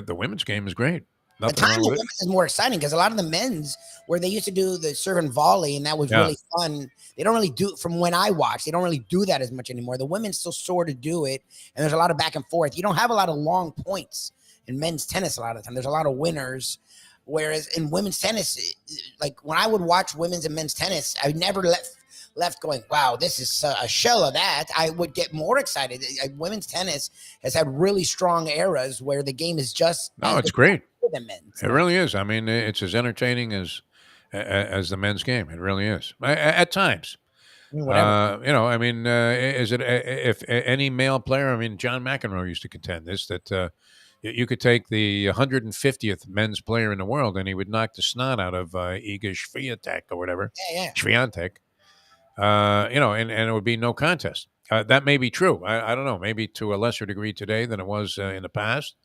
Speaker 1: women's game is great.
Speaker 2: The
Speaker 1: Nothing
Speaker 2: time
Speaker 1: wrong
Speaker 2: the
Speaker 1: with it.
Speaker 2: women's is more exciting because a lot of the men's, where they used to do the serve and volley, and that was
Speaker 1: Yeah.
Speaker 2: really fun. They don't really do, from when I watched, they don't really do that as much anymore. The women still sort of do it, and there's a lot of back and forth. You don't have a lot of long points in men's tennis a lot of the time. There's a lot of winners. Whereas in women's tennis, like when I would watch women's and men's tennis, I never left going, wow, this is a shell of that. I would get more excited. Women's tennis has had really strong eras where the game is just
Speaker 1: It's great.
Speaker 2: than men's.
Speaker 1: It really is. I mean, it's as entertaining as the men's game. It really is. At times.
Speaker 2: Whatever.
Speaker 1: Is it if any male player? I mean, John McEnroe used to contend this that you could take the 150th men's player in the world and he would knock the snot out of Iga Swiatek or whatever.
Speaker 2: Yeah.
Speaker 1: Swiatek. And it would be no contest. That may be true. I don't know. Maybe to a lesser degree today than it was in the past.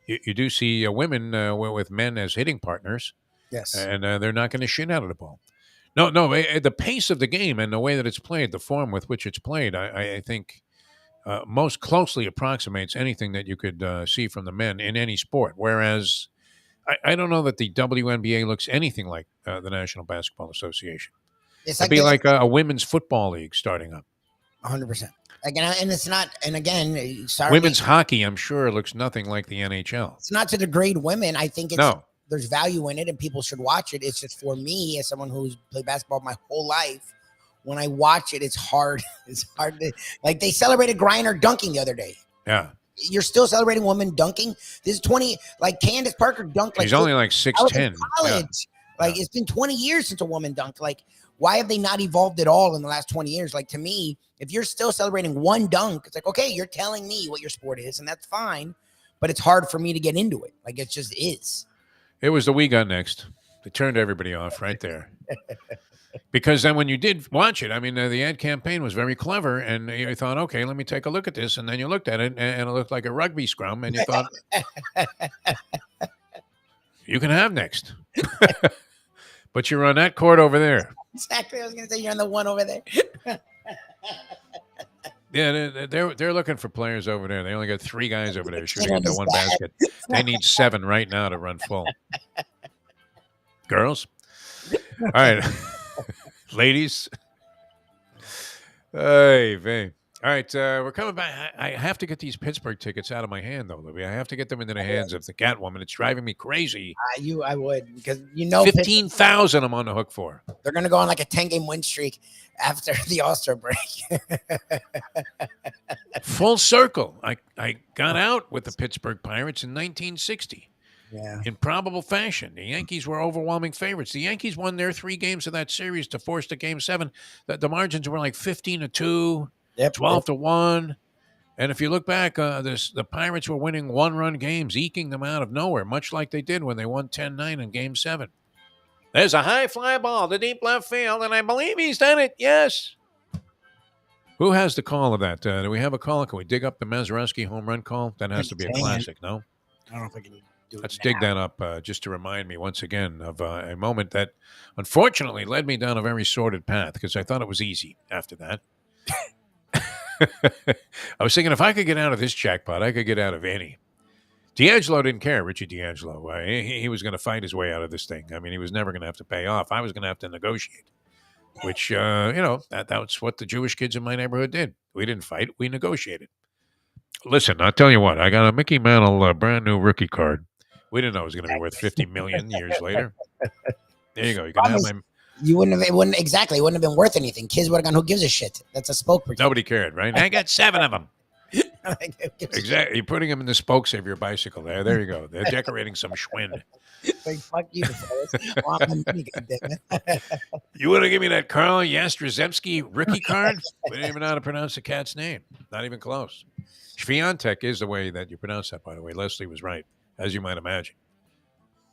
Speaker 1: You do see women with men as hitting partners.
Speaker 2: Yes.
Speaker 1: And they're knocking the shit out of the ball. No, the pace of the game and the way that it's played, the form with which it's played, I think most closely approximates anything that you could see from the men in any sport. Whereas I don't know that the WNBA looks anything like the National Basketball Association. It'd be like a women's football league starting up.
Speaker 2: 100%. Again, and it's not, and again, sorry.
Speaker 1: Women's hockey, I'm sure, looks nothing like the NHL.
Speaker 2: It's not to degrade women. I think there's value in it and people should watch it. It's just for me, as someone who's played basketball my whole life, when I watch it, it's hard. It's hard to, like, they celebrated Griner dunking the other day.
Speaker 1: Yeah.
Speaker 2: You're still celebrating women dunking? This is 20, like Candace Parker dunked.
Speaker 1: He's only like 6'10".
Speaker 2: College.
Speaker 1: Yeah.
Speaker 2: Like, it's been 20 years since a woman dunked. Like, why have they not evolved at all in the last 20 years? Like, to me, if you're still celebrating one dunk, it's like, okay, you're telling me what your sport is, and that's fine, but it's hard for me to get into it. Like, it just is.
Speaker 1: It was the We Got Next. They turned everybody off right there. Because then when you did watch it, I mean, the ad campaign was very clever, and you thought, okay, let me take a look at this. And then you looked at it, and it looked like a rugby scrum, and you thought, you can have next. But you're on that court over there.
Speaker 2: Exactly. I was going to say you're on the one over there.
Speaker 1: Yeah, they're looking for players over there. They only got 3 guys over there shooting into one basket. They need 7 right now to run full. Girls? All right. Ladies? Hey, babe. All right, we're coming back. I have to get these Pittsburgh tickets out of my hand, though, Libby. I have to get them into the hands of the Catwoman. It's driving me crazy.
Speaker 2: I would, because
Speaker 1: 15,000 I'm on the hook for.
Speaker 2: They're going to go on like a 10-game win streak after the All-Star break.
Speaker 1: Full circle. I got out with the Pittsburgh Pirates in 1960.
Speaker 2: Yeah.
Speaker 1: In probable fashion. The Yankees were overwhelming favorites. The Yankees won their 3 games of that series to force to Game 7. The margins were like 15-2.
Speaker 2: Yep.
Speaker 1: 12-1, And if you look back, the Pirates were winning one-run games, eking them out of nowhere, much like they did when they won 10-9 in Game 7. There's a high fly ball to deep left field, and I believe he's done it. Yes. Who has the call of that? Do we have a call? Can we dig up the Mazeroski home run call? That has to be a classic, no?
Speaker 2: I don't know if I can do it.
Speaker 1: Let's dig that up just to remind me once again of a moment that unfortunately led me down a very sordid path because I thought it was easy after that. I was thinking if I could get out of this jackpot, I could get out of any. D'Angelo didn't care, Richie D'Angelo. He was going to fight his way out of this thing. I mean, he was never going to have to pay off. I was going to have to negotiate, which, that's what the Jewish kids in my neighborhood did. We didn't fight. We negotiated. Listen, I'll tell you what. I got a Mickey Mantle brand new rookie card. We didn't know it was going to be worth $50 million years later. There you go. You can have my...
Speaker 2: It wouldn't have been worth anything. Kids would have gone, who gives a shit? That's a spokesperson.
Speaker 1: Nobody cared, right? I got 7 of them. Exactly. You're putting them in the spokes of your bicycle there. There you go. They're decorating some Schwinn.
Speaker 2: Like, fuck you.
Speaker 1: You want to give me that Carl Yastrzemski rookie card? We didn't even know how to pronounce the cat's name. Not even close. Swiatek is the way that you pronounce that, by the way. Leslie was right, as you might imagine.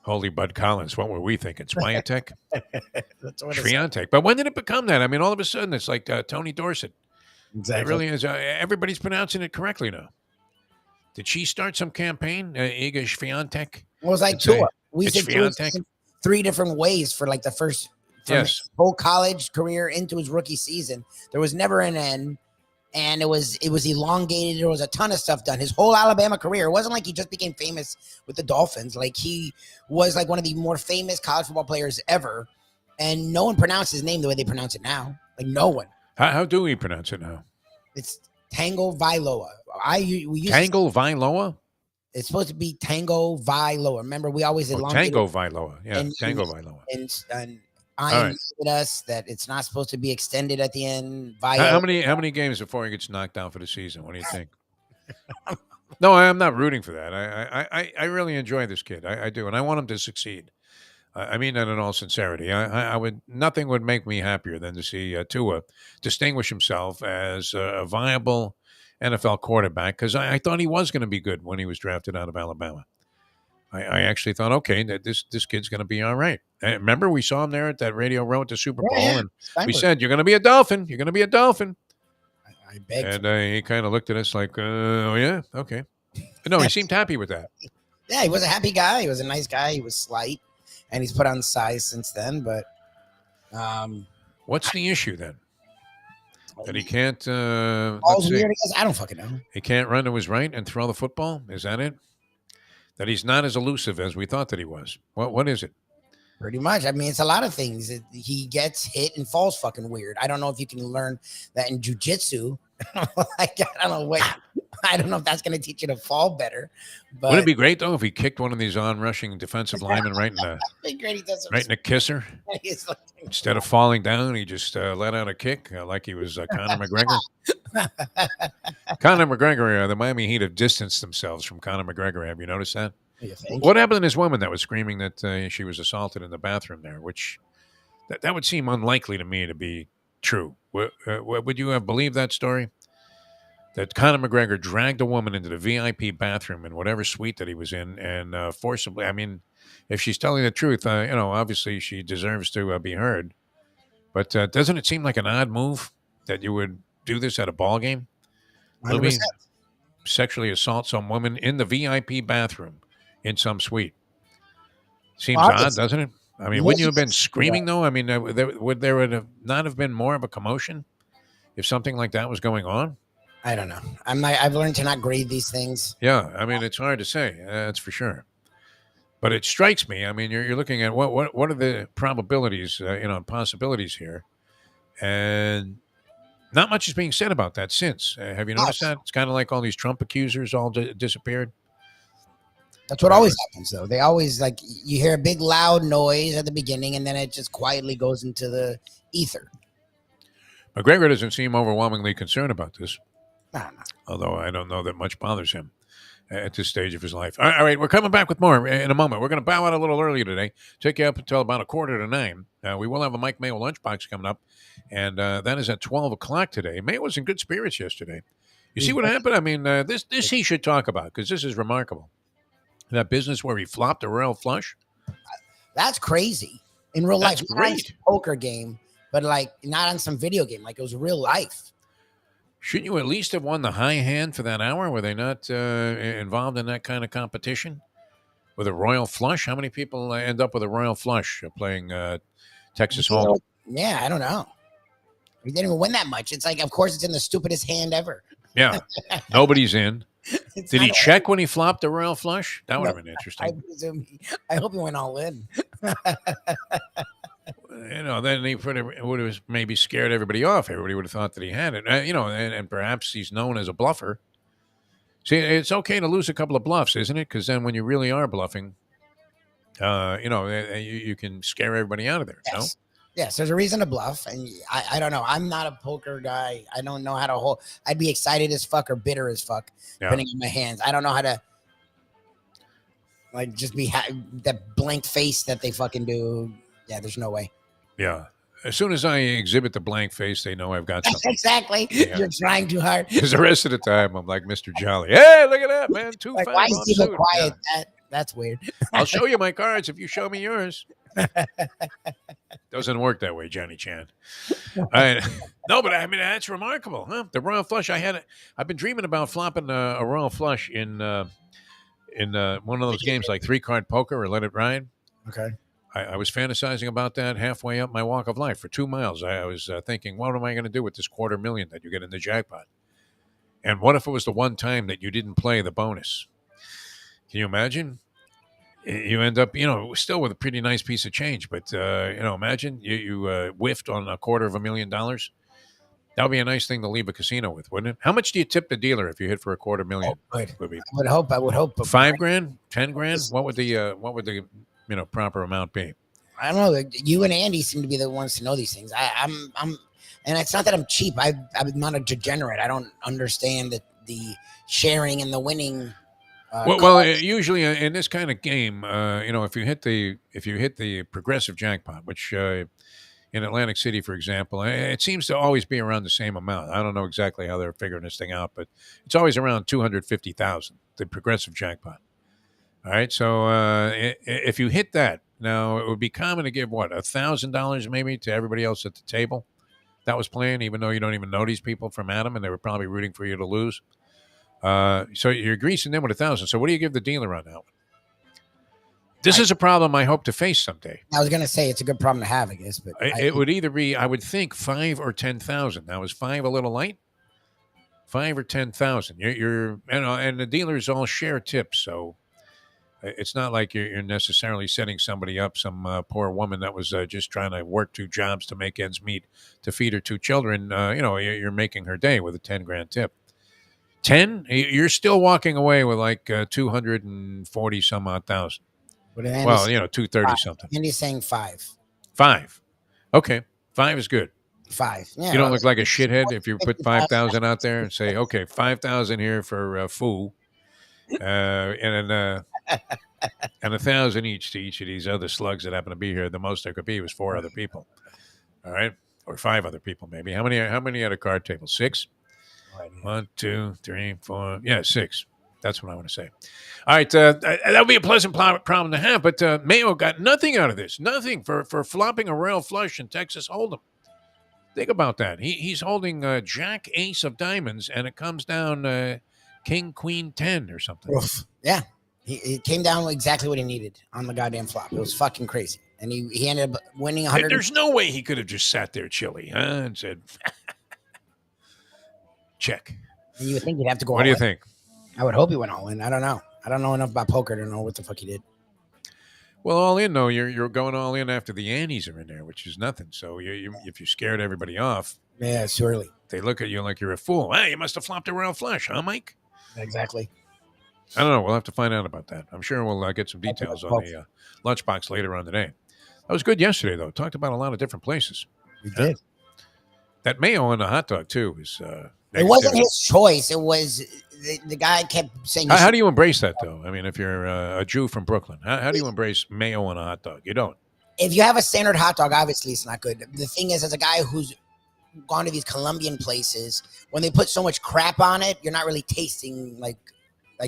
Speaker 1: Holy Bud Collins, what were we thinking? Swiatek? Swiatek. But when did it become that? I mean, all of a sudden, it's like Tony Dorsett. Exactly. It really is. Everybody's pronouncing it correctly now. Did she start some campaign, Iga Swiatek?
Speaker 2: It was like Tua. We said Tua 3 different ways for like the first his whole college career into his rookie season. There was never an N, and it was elongated. There was a ton of stuff done. His whole Alabama career, it wasn't like he just became famous with the Dolphins. Like he was like one of the more famous college football players ever, and no one pronounced his name the way they pronounce it now. Like no one.
Speaker 1: How do we pronounce it now?
Speaker 2: It's Tango Vailoa.
Speaker 1: Tango Vailoa?
Speaker 2: It's supposed to be Tango Vailoa. Remember, we always elongated
Speaker 1: Tango Vailoa. Yeah, Tango Vailoa.
Speaker 2: And I with us that it's not supposed to be extended at the end.
Speaker 1: How many games before he gets knocked out for the season? What do you think? No, I am not rooting for that. I really enjoy this kid. I do, and I want him to succeed. I mean that in all sincerity. Nothing would make me happier than to see Tua distinguish himself as a viable NFL quarterback because I thought he was going to be good when he was drafted out of Alabama. I actually thought, okay, that this kid's going to be all right. And remember, we saw him there at that Radio Row at the Super Bowl, and we said, "You're going to be a Dolphin. You're going to be a Dolphin."
Speaker 2: I begged.
Speaker 1: And he kind of looked at us like, "Oh yeah, okay." But no, he seemed happy with that.
Speaker 2: Yeah, he was a happy guy. He was a nice guy. He was slight, and he's put on size since then. But
Speaker 1: what's the issue then? That he can't.
Speaker 2: I don't fucking know.
Speaker 1: He can't run to his right and throw the football. Is that it? That he's not as elusive as we thought that he was. What is it?
Speaker 2: Pretty much. I mean, it's a lot of things. He gets hit and falls fucking weird. I don't know if you can learn that in jiu-jitsu. Like, I don't know if that's going to teach you to fall better. But
Speaker 1: wouldn't it be great though if he kicked one of these on-rushing defensive linemen right in the kisser? Instead of falling down, he just let out a kick like he was Conor McGregor. Conor McGregor, the Miami Heat have distanced themselves from Conor McGregor. Have you noticed that? What happened to this woman that was screaming that she was assaulted in the bathroom there? Which that would seem unlikely to me to be true. Would you have believed that story? That Conor McGregor dragged a woman into the VIP bathroom in whatever suite that he was in and forcibly, I mean, if she's telling the truth, obviously she deserves to be heard. But doesn't it seem like an odd move that you would do this at a ball game? Lubie, sexually assault some woman in the VIP bathroom in some suite. Seems odd, doesn't it? I mean, wouldn't you have been screaming, though? I mean, would there not have been more of a commotion if something like that was going on?
Speaker 2: I don't know. I've learned to not grade these things.
Speaker 1: Yeah, I mean, it's hard to say. That's for sure. But it strikes me. I mean, you're looking at what are the probabilities, possibilities here, and not much is being said about that since. Have you noticed that? It's kind of like all these Trump accusers all disappeared.
Speaker 2: That's what always happens, though. They always, like, you hear a big loud noise at the beginning, and then it just quietly goes into the ether.
Speaker 1: McGregor doesn't seem overwhelmingly concerned about this.
Speaker 2: No.
Speaker 1: Although I don't know that much bothers him at this stage of his life. All right, we're coming back with more in a moment. We're going to bow out a little early today. Take you up until about 8:45. We will have a Mike Mayo lunchbox coming up, and that is at 12 o'clock today. Mayo was in good spirits yesterday. You see what happened? I mean, this he should talk about because this is remarkable. That business where he flopped a royal flush.
Speaker 2: That's crazy. In real life,
Speaker 1: That's
Speaker 2: not on
Speaker 1: great.
Speaker 2: some poker game, but like not on some video game. Like it was real life.
Speaker 1: Shouldn't you at least have won the high hand for that hour? Were they not involved in that kind of competition? With a royal flush? How many people end up with a royal flush playing Texas Hold'em?
Speaker 2: Yeah, I don't know. He didn't even win that much. It's like, of course, it's in the stupidest hand ever.
Speaker 1: Yeah. Nobody's in.
Speaker 2: It's
Speaker 1: Did he
Speaker 2: not-
Speaker 1: check when he flopped the royal flush? That would have been
Speaker 2: I
Speaker 1: interesting.
Speaker 2: presume. I hope he went all in.
Speaker 1: Then he would have maybe scared everybody off. Everybody would have thought that he had it. And perhaps he's known as a bluffer. See, it's okay to lose a couple of bluffs, isn't it? Because then when you really are bluffing, you can scare everybody out of there.
Speaker 2: Yes. Yes, there's a reason to bluff. And I don't know. I'm not a poker guy. I don't know how to hold. I'd be excited as fuck or bitter as fuck,
Speaker 1: Yeah.
Speaker 2: depending on my hands. I don't know how to, like, just be that blank face that they fucking do. Yeah, there's no way.
Speaker 1: Yeah. As soon as I exhibit the blank face, they know I've got something.
Speaker 2: Exactly.
Speaker 1: Yeah.
Speaker 2: You're trying too hard.
Speaker 1: Because the rest of the time, I'm like Mr. Jolly. Hey, look at that, man.
Speaker 2: Like,
Speaker 1: 2-5
Speaker 2: why is
Speaker 1: on
Speaker 2: he so
Speaker 1: suit.
Speaker 2: quiet?
Speaker 1: Yeah.
Speaker 2: That's weird.
Speaker 1: I'll show you my cards if you show me yours. Doesn't work that way, Johnny Chan. No, but I mean that's remarkable, huh? The royal flush. I've been dreaming about flopping a royal flush in one of those games like 3-card poker or Let It Ride.
Speaker 2: Okay.
Speaker 1: I was fantasizing about that halfway up my walk of life for 2 miles. I was thinking, what am I going to do with this $250,000 that you get in the jackpot? And what if it was the one time that you didn't play the bonus? Can you imagine? You end up, still with a pretty nice piece of change. But, imagine you whiffed on $250,000. That would be a nice thing to leave a casino with, wouldn't it? How much do you tip the dealer if you hit for $250,000?
Speaker 2: Good.
Speaker 1: Would
Speaker 2: I would hope.
Speaker 1: $5,000, $10,000? What would the proper amount be?
Speaker 2: I don't know. You and Andy seem to be the ones to know these things. I'm, and it's not that I'm cheap. I'm not a degenerate. I don't understand the sharing and the winning.
Speaker 1: Usually in this kind of game, if you hit the progressive jackpot, which in Atlantic City, for example, it seems to always be around the same amount. I don't know exactly how they're figuring this thing out, but it's always around 250,000, the progressive jackpot. All right, so if you hit that, now it would be common to give $1,000 maybe to everybody else at the table that was playing, even though you don't even know these people from Adam, and they were probably rooting for you to lose. So you're greasing them with $1,000. So what do you give the dealer on that one? This is a problem I hope to face someday.
Speaker 2: I was gonna say it's a good problem to have, I guess, but
Speaker 1: It would either be, I would think, 5 or 10,000. Now is 5 a little light? 5 or 10,000. And the dealers all share tips, so it's not like you're necessarily setting somebody up, some poor woman that was just trying to work 2 jobs to make ends meet to feed her 2 children. You're making her day with a $10,000 tip. 10, you're still walking away with like 240 some odd thousand. Well, 230 something.
Speaker 2: Andy's saying 5.
Speaker 1: 5. Okay. 5 is good.
Speaker 2: 5. Yeah.
Speaker 1: You don't look like a shithead if you put 5,000 out there and say, okay, 5,000 here for Foo, and 1,000 each to each of these other slugs that happen to be here. The most there could be was 4 other people. All right. Or 5 other people, maybe. How many at a card table? 6? 1, 2, 3, 4. Yeah, 6. That's what I want to say. All right. That would be a pleasant problem to have, but Mayo got nothing out of this. Nothing for flopping a royal flush in Texas Hold'em. Think about that. He's holding Jack Ace of Diamonds, and it comes down King Queen 10 or something.
Speaker 2: Oof. Yeah. He came down exactly what he needed on the goddamn flop. It was fucking crazy. And he ended up winning 100.
Speaker 1: There's no way he could have just sat there chilly, and said, check.
Speaker 2: And you would think he'd have to go
Speaker 1: What do you think?
Speaker 2: I would hope he went all in. I don't know. I don't know enough about poker to know what the fuck he did.
Speaker 1: Well, all in though, you're going all in after the antes are in there, which is nothing. So if you scared everybody off,
Speaker 2: Yeah, it's too early.
Speaker 1: they look at you like you're a fool. Hey, you must have flopped a royal flush, huh, Mike?
Speaker 2: Exactly.
Speaker 1: I don't know. We'll have to find out about that. I'm sure we'll get some details on the lunchbox later on today. That was good yesterday, though. Talked about a lot of different places.
Speaker 2: We did.
Speaker 1: That mayo on the hot dog too is.
Speaker 2: It wasn't his choice. It was the guy kept saying.
Speaker 1: How do you embrace that, though? I mean, if you're a Jew from Brooklyn, how do you embrace mayo on a hot dog? You don't.
Speaker 2: If you have a standard hot dog, obviously it's not good. The thing is, as a guy who's gone to these Colombian places, when they put so much crap on it, you're not really tasting like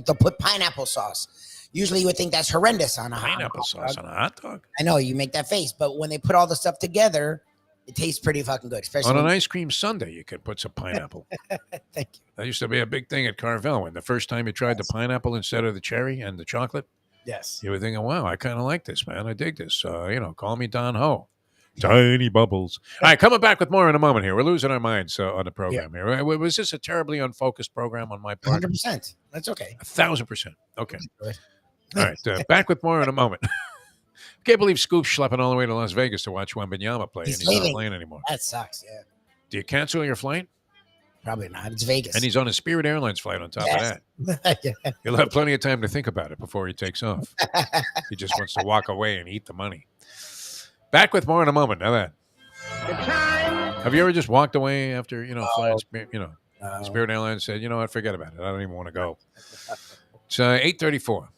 Speaker 2: they'll put pineapple sauce. Usually you would think that's horrendous on a
Speaker 1: Pineapple sauce on a hot dog?
Speaker 2: I know you make that face, but when they put all the stuff together, it tastes pretty fucking good. Especially
Speaker 1: on an ice cream sundae, you could put some pineapple.
Speaker 2: Thank you.
Speaker 1: That used to be a big thing at Carvel. When the first time you tried the pineapple instead of the cherry and the chocolate,
Speaker 2: Yes.
Speaker 1: you were thinking, wow, I kind of like this, man. I dig this. Call me Don Ho. Tiny bubbles. All right, coming back with more in a moment here. We're losing our minds on the program here. Was this a terribly unfocused program on my part?
Speaker 2: 100%. That's okay.
Speaker 1: 1,000%. Okay. All right, back with more in a moment. Can't believe Scoop's schlepping all the way to Las Vegas to watch Wembanyama play, and he's not playing anymore.
Speaker 2: That sucks, yeah.
Speaker 1: Do you cancel your flight?
Speaker 2: Probably not. It's Vegas.
Speaker 1: And he's on a Spirit Airlines flight on top of that. Yeah. He'll have plenty of time to think about it before he takes off. He just wants to walk away and eat the money. Back with more in a moment. Now that. Have you ever just walked away after, flying, Spirit Airlines said, you know what, forget about it. I don't even want to go. It's 8:34.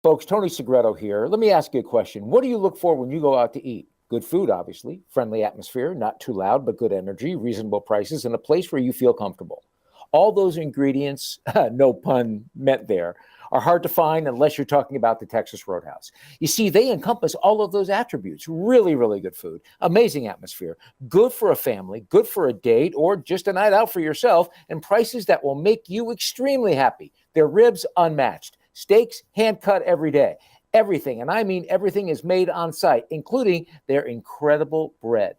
Speaker 8: Folks, Tony Segreto here. Let me ask you a question. What do you look for when you go out to eat? Good food, obviously, friendly atmosphere, not too loud, but good energy, reasonable prices, and a place where you feel comfortable. All those ingredients, no pun meant there, are hard to find unless you're talking about the Texas Roadhouse. You see, they encompass all of those attributes. Really, really good food, amazing atmosphere, good for a family, good for a date, or just a night out for yourself, and prices that will make you extremely happy. Their ribs unmatched. Steaks hand-cut every day. Everything, and I mean everything, is made on site, including their incredible bread.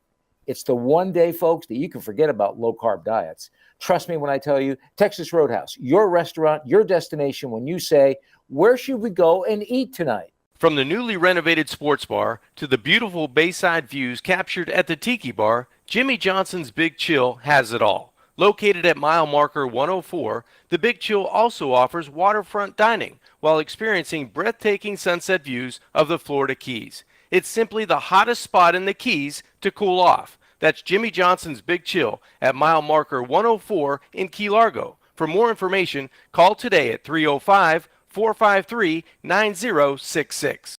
Speaker 8: It's the one day, folks, that you can forget about low-carb diets. Trust me when I tell you, Texas Roadhouse, your restaurant, your destination when you say, where should we go and eat tonight?
Speaker 9: From the newly renovated sports bar to the beautiful bayside views captured at the Tiki Bar, Jimmy Johnson's Big Chill has it all. Located at mile marker 104, the Big Chill also offers waterfront dining while experiencing breathtaking sunset views of the Florida Keys. It's simply the hottest spot in the Keys to cool off. That's Jimmy Johnson's Big Chill at mile marker 104 in Key Largo. For more information, call today at 305-453-9066.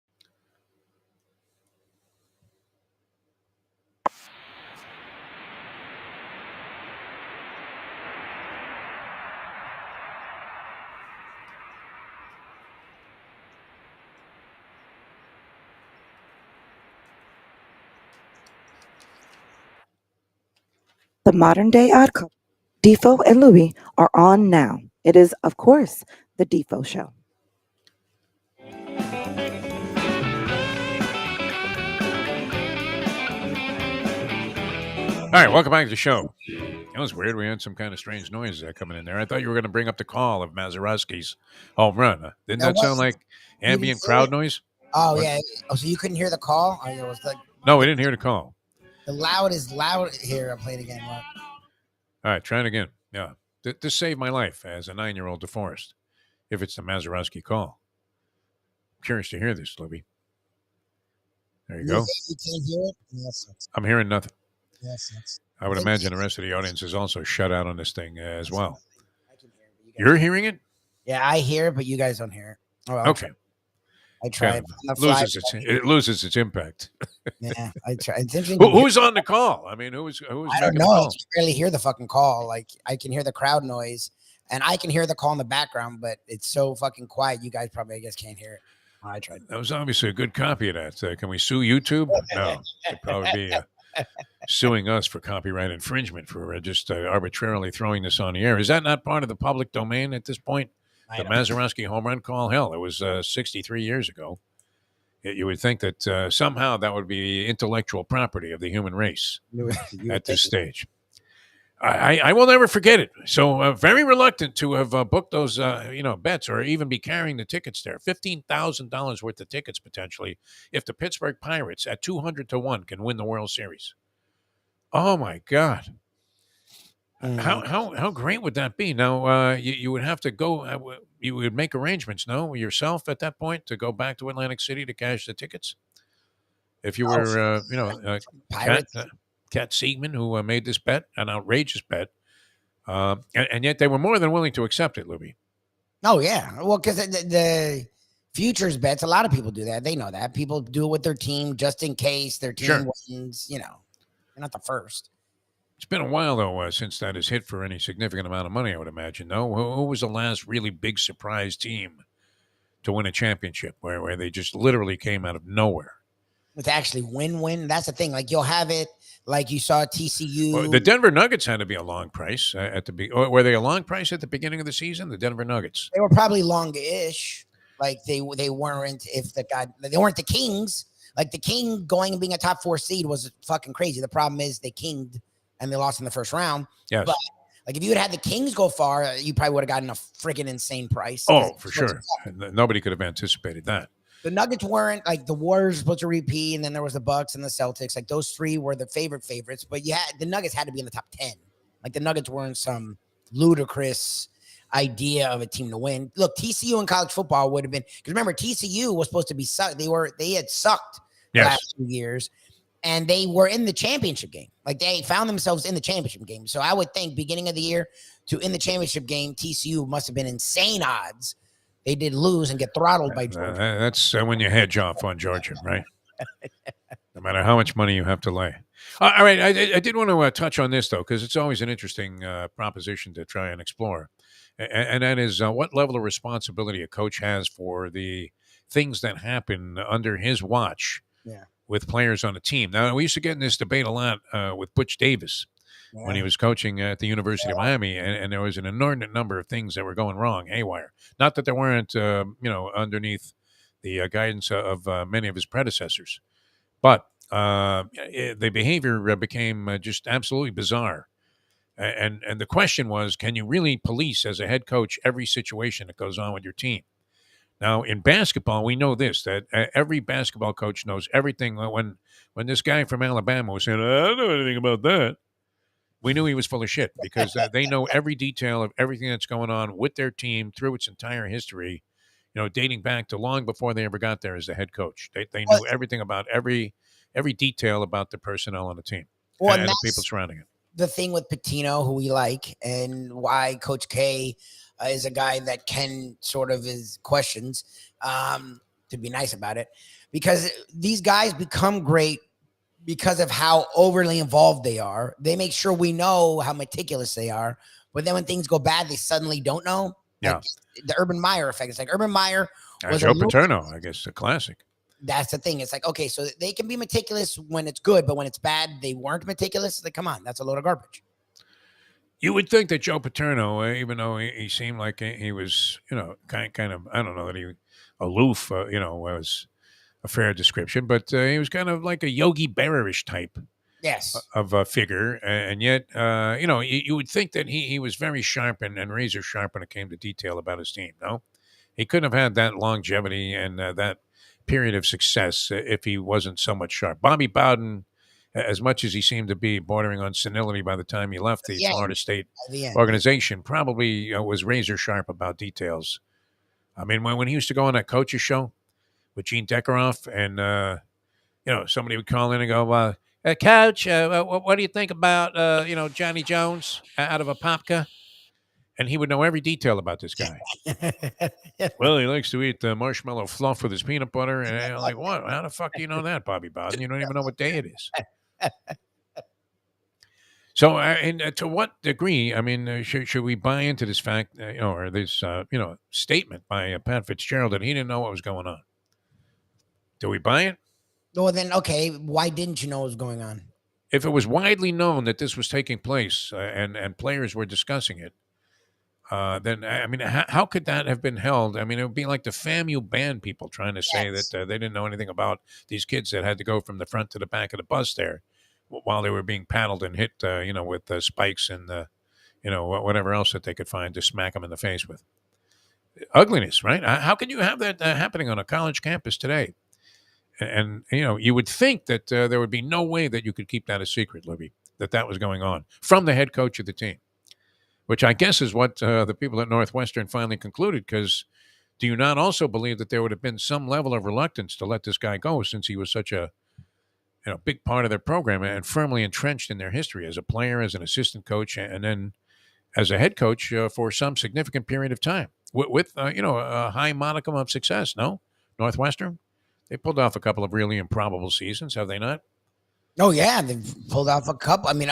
Speaker 3: The modern day odd couple, Defo and Lubie, are on now. It is, of course, the Defo Show.
Speaker 1: All right, welcome back to the show. That was weird. We had some kind of strange noise coming in there. I thought you were going to bring up the call of Mazeroski's home run. Didn't that sound like ambient crowd noise?
Speaker 2: Oh,
Speaker 1: what?
Speaker 2: yeah. Oh, so you couldn't hear the call? Oh, it was like,
Speaker 1: no, we didn't hear the call.
Speaker 2: The loud is loud here. I'll play it again. Look.
Speaker 1: All right, try it again. Yeah. This saved my life as a 9-year-old DeForest, if it's the Mazeroski call. I'm curious to hear this, Libby. There you go.
Speaker 2: You can't hear it? Yes.
Speaker 1: I'm hearing nothing.
Speaker 2: Yes.
Speaker 1: I would imagine the rest of the audience is also shut out on this thing as well. You're hearing it?
Speaker 2: Yeah, I hear it, but you guys don't hear it. Oh,
Speaker 1: okay.
Speaker 2: I tried.
Speaker 1: It loses its impact.
Speaker 2: Yeah, I tried. It's interesting.
Speaker 1: Who's on the call? I mean, who's
Speaker 2: I don't know. I can barely hear the fucking call. Like, I can hear the crowd noise, and I can hear the call in the background, but it's so fucking quiet. You guys probably, I guess, can't hear it. I tried.
Speaker 1: That was obviously a good copy of that. Can we sue YouTube? No. It'd probably be suing us for copyright infringement for just arbitrarily throwing this on the air. Is that not part of the public domain at this point? The Mazeroski home run call? Hell, it was 63 years ago. You would think that somehow that would be intellectual property of the human race at this stage. I will never forget it. So very reluctant to have booked those bets or even be carrying the tickets there. $15,000 worth of tickets potentially if the Pittsburgh Pirates at 200-1 can win the World Series. Oh my God. How great would that be? Now, you would have to go, you would make arrangements, no, yourself at that point to go back to Atlantic City to cash the tickets? If you were, Cat Siegman, who made this bet, an outrageous bet, and yet they were more than willing to accept it, Lubie.
Speaker 2: Oh, yeah. Well, because the futures bets, a lot of people do that. They know that. People do it with their team just in case their team wins, You're not the first.
Speaker 1: It's been a while, though, since that has hit for any significant amount of money, I would imagine. No, who was the last really big surprise team to win a championship where they just literally came out of nowhere?
Speaker 2: It's actually win-win. That's the thing. Like, you'll have it like you saw TCU.
Speaker 1: Well, the Denver Nuggets had to be a long price at the were they a long price at the beginning of the season? The Denver Nuggets.
Speaker 2: They were probably long-ish. Like they weren't. They weren't the Kings. Like the King going and being a top 4 seed was fucking crazy. The problem is they kinged and they lost in the first round.
Speaker 1: Yes.
Speaker 2: But like if you had the Kings go far, you probably would have gotten a freaking insane price.
Speaker 1: Oh, for sure. Nobody could have anticipated that.
Speaker 2: The Nuggets weren't. Like the Warriors were supposed to repeat, and then there was the Bucks and the Celtics. Like those 3 were the favorites, but the Nuggets had to be in the top 10. Like the Nuggets weren't some ludicrous idea of a team to win. Look, TCU in college football would have been, because remember TCU was supposed to be sucked. They had sucked the last 2 years, and they were in the championship game. Like they found themselves in the championship game. So I would think beginning of the year to in the championship game, TCU must have been insane odds. They did lose and get throttled by Georgia.
Speaker 1: That's when you hedge off on Georgia, right? No matter how much money you have to lay. All right, I did want to touch on this, though, because it's always an interesting proposition to try and explore. And that is what level of responsibility a coach has for the things that happen under his watch with players on a team. Now, we used to get in this debate a lot with Butch Davis when he was coaching at the University of Miami, and there was an inordinate number of things that were going wrong, haywire. Not that there weren't, underneath the guidance of many of his predecessors, but the behavior became just absolutely bizarre. And the question was, can you really police as a head coach every situation that goes on with your team? Now, in basketball, we know this, that every basketball coach knows everything. When this guy from Alabama was saying, I don't know anything about that, we knew he was full of shit, because they know every detail of everything that's going on with their team through its entire history, dating back to long before they ever got there as the head coach. They knew everything about every detail about the personnel on the team and the people surrounding it.
Speaker 2: The thing with Pitino, who we like, and why Coach K is a guy that can sort of is questions, to be nice about it, because these guys become great because of how overly involved they are. They make sure we know how meticulous they are, but then when things go bad, they suddenly don't know.
Speaker 1: Yeah.
Speaker 2: Like the Urban Meyer effect. It's like Urban Meyer was
Speaker 1: Joe Paterno, I guess, a classic.
Speaker 2: That's the thing. It's like, okay, so they can be meticulous when it's good, but when it's bad, they weren't meticulous. It's like, come on, that's a load of garbage.
Speaker 1: You would think that Joe Paterno, even though he seemed like he was, kind of, I don't know that he aloof, was a fair description, but he was kind of like a Yogi Berra-ish type of a figure. And yet, you would think that he was very sharp and razor sharp when it came to detail about his team. No, he couldn't have had that longevity and that period of success if he wasn't so much sharp. Bobby Bowden, as much as he seemed to be bordering on senility by the time he left the Florida State organization, probably was razor sharp about details. I mean, when he used to go on that coach's show with Gene Deckeroff, and somebody would call in and go, Coach, what do you think about Johnny Jones out of Apopka? And he would know every detail about this guy. Well, he likes to eat marshmallow fluff with his peanut butter. And I'm like, what? How the fuck do you know that, Bobby Bowden? You don't even know what day it is. So, and to what degree, I mean, should we buy into this fact, or this, statement by Pat Fitzgerald that he didn't know what was going on? Do we buy it?
Speaker 2: Well, then, okay, why didn't you know what was going on?
Speaker 1: If it was widely known that this was taking place and players were discussing it, then, I mean, how could that have been held? I mean, it would be like the FAMU band people trying to say that they didn't know anything about these kids that had to go from the front to the back of the bus there while they were being paddled and hit, with spikes and, whatever else that they could find to smack them in the face with. Ugliness, right? How can you have that happening on a college campus today? And you would think that there would be no way that you could keep that a secret, Lubie, that was going on from the head coach of the team. Which I guess is what the people at Northwestern finally concluded, because do you not also believe that there would have been some level of reluctance to let this guy go, since he was such a big part of their program and firmly entrenched in their history as a player, as an assistant coach, and then as a head coach for some significant period of time with a high modicum of success, no? Northwestern? They pulled off a couple of really improbable seasons, have they not?
Speaker 2: Oh yeah, they've pulled off a couple. I mean,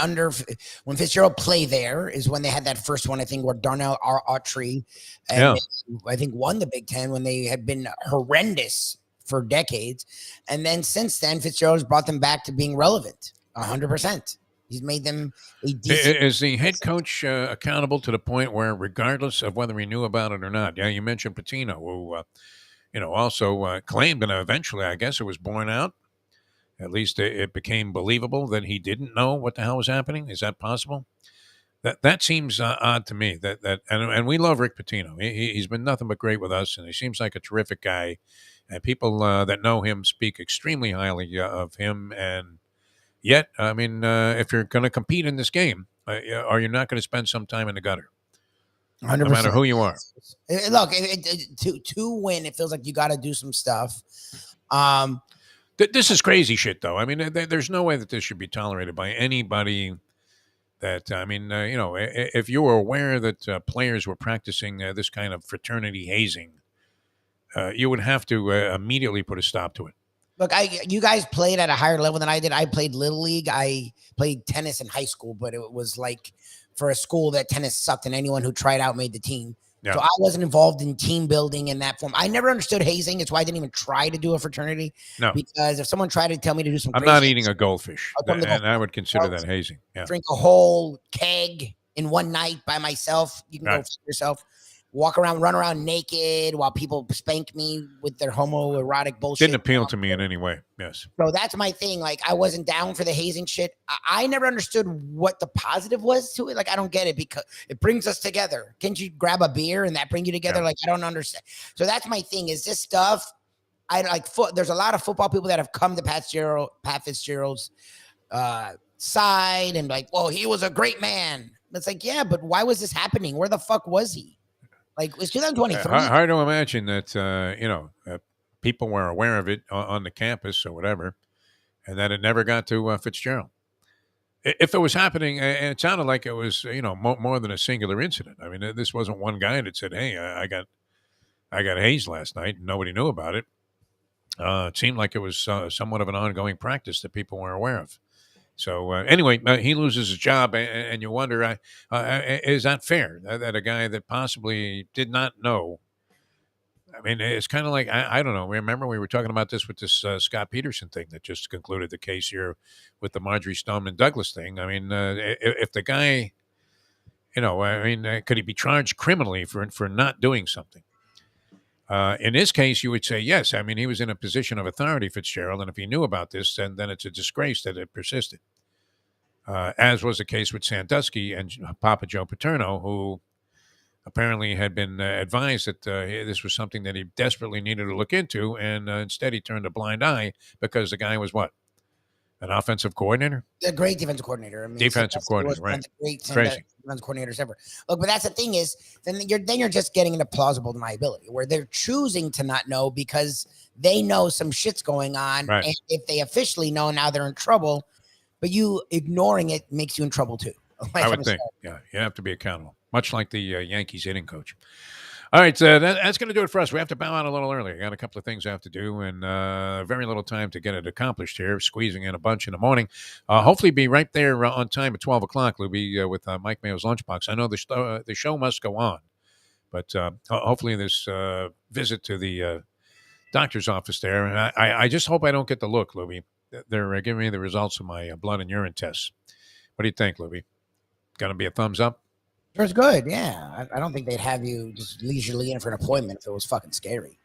Speaker 2: when Fitzgerald played there is when they had that first one. I think where Darnell Autry, and I think won the Big Ten when they had been horrendous for decades, and then since then Fitzgerald has brought them back to being relevant 100%. He's made them a decent.
Speaker 1: Is the head coach accountable to the point where, regardless of whether he knew about it or not? Yeah, you mentioned Patino, who also claimed, and eventually, I guess, it was borne out. At least it became believable that he didn't know what the hell was happening. Is that possible? That seems odd to me. And we love Rick Pitino. He's been nothing but great with us, and he seems like a terrific guy. And people that know him speak extremely highly of him. And yet, I mean, if you're going to compete in this game, are you not going to spend some time in the gutter?
Speaker 2: 100%.
Speaker 1: No matter who you are.
Speaker 2: Look, to win, it feels like you got to do some stuff.
Speaker 1: This is crazy shit, though. I mean, there's no way that this should be tolerated by anybody. That I mean, if you were aware that players were practicing this kind of fraternity hazing, you would have to immediately put a stop to it.
Speaker 2: Look, you guys played at a higher level than I did. I played Little League. I played tennis in high school, but it was like for a school that tennis sucked, and anyone who tried out made the team. Yeah. So I wasn't involved in team building in that form. I never understood hazing. It's why I didn't even try to do a fraternity.
Speaker 1: No.
Speaker 2: Because if someone tried to tell me to do some
Speaker 1: I'm not eating a goldfish. And I would consider that hazing. Yeah.
Speaker 2: Drink a whole keg in one night by myself. You can go for yourself. Walk around, run around naked while people spank me with their homoerotic bullshit.
Speaker 1: Didn't appeal to me in any way. Yes.
Speaker 2: So that's my thing. Like, I wasn't down for the hazing shit. I never understood what the positive was to it. Like, I don't get it because it brings us together. Can't you grab a beer and that bring you together? Yeah. Like, I don't understand. So that's my thing. Is this stuff? I like there's a lot of football people that have come to Pat Fitzgerald's side and like, well, he was a great man. It's like, yeah, but why was this happening? Where the fuck was he? Like, it was 2023.
Speaker 1: Hard to imagine that, people were aware of it on the campus or whatever, and that it never got to Fitzgerald. If it was happening, and it sounded like it was, more than a singular incident. I mean, this wasn't one guy that said, hey, I got hazed last night, and nobody knew about it. It seemed like it was somewhat of an ongoing practice that people were aware of. So anyway, he loses his job, and you wonder, is that fair? That a guy that possibly did not know? I mean, it's kind of like, I don't know. Remember, we were talking about this with this Scott Peterson thing that just concluded the case here with the Marjorie Stoneman Douglas thing. I mean, if the guy, could he be charged criminally for not doing something? In this case, you would say yes. I mean, he was in a position of authority, Fitzgerald, and if he knew about this, then it's a disgrace that it persisted. As was the case with Sandusky and Papa Joe Paterno, who apparently had been advised that this was something that he desperately needed to look into, and instead he turned a blind eye because the guy was what? An offensive coordinator?
Speaker 2: A great defensive coordinator. I mean,
Speaker 1: defensive coordinator, right?
Speaker 2: Great defensive coordinators ever. Look, but that's the thing is, then you're just getting into plausible deniability, where they're choosing to not know because they know some shit's going on, right. And if they officially know, now they're in trouble. But you ignoring it makes you in trouble too.
Speaker 1: I would think, yeah, you have to be accountable, much like the Yankees hitting coach. All right, that's going to do it for us. We have to bow out a little early. I got a couple of things I have to do, and very little time to get it accomplished here, squeezing in a bunch in the morning. Hopefully be right there on time at 12 o'clock, Lubie, with Mike Mayo's Lunchbox. I know the show must go on, but hopefully this visit to the doctor's office there, and I just hope I don't get the look, Lubie. They're giving me the results of my blood and urine tests. What do you think, Lubie? Going to be a thumbs up?
Speaker 2: It's good, yeah. I don't think they'd have you just leisurely in for an appointment if it was fucking scary.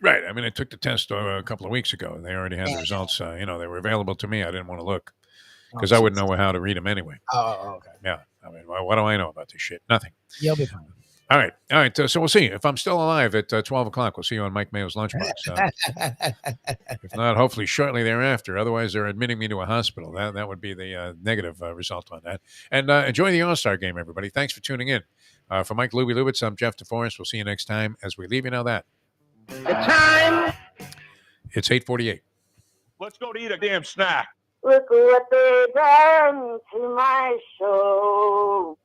Speaker 1: Right. I mean, I took the test a couple of weeks ago, and they already had the results. They were available to me. I didn't want to look because I wouldn't know how to read them anyway.
Speaker 2: Oh, okay.
Speaker 1: Yeah. I mean, what do I know about this shit? Nothing.
Speaker 2: You'll be fine.
Speaker 1: All right. So we'll see. If I'm still alive at 12 o'clock, we'll see you on Mike Mayo's Lunchbox. If not, hopefully shortly thereafter. Otherwise, they're admitting me to a hospital. That would be the negative result on that. And enjoy the All-Star game, everybody. Thanks for tuning in. For Mike Lubie Lubitz, I'm Jeff DeForest. We'll see you next time as we leave you know that.
Speaker 4: The time.
Speaker 1: It's 8:48.
Speaker 10: Let's go to eat a damn snack.
Speaker 11: Look what they done to my soul.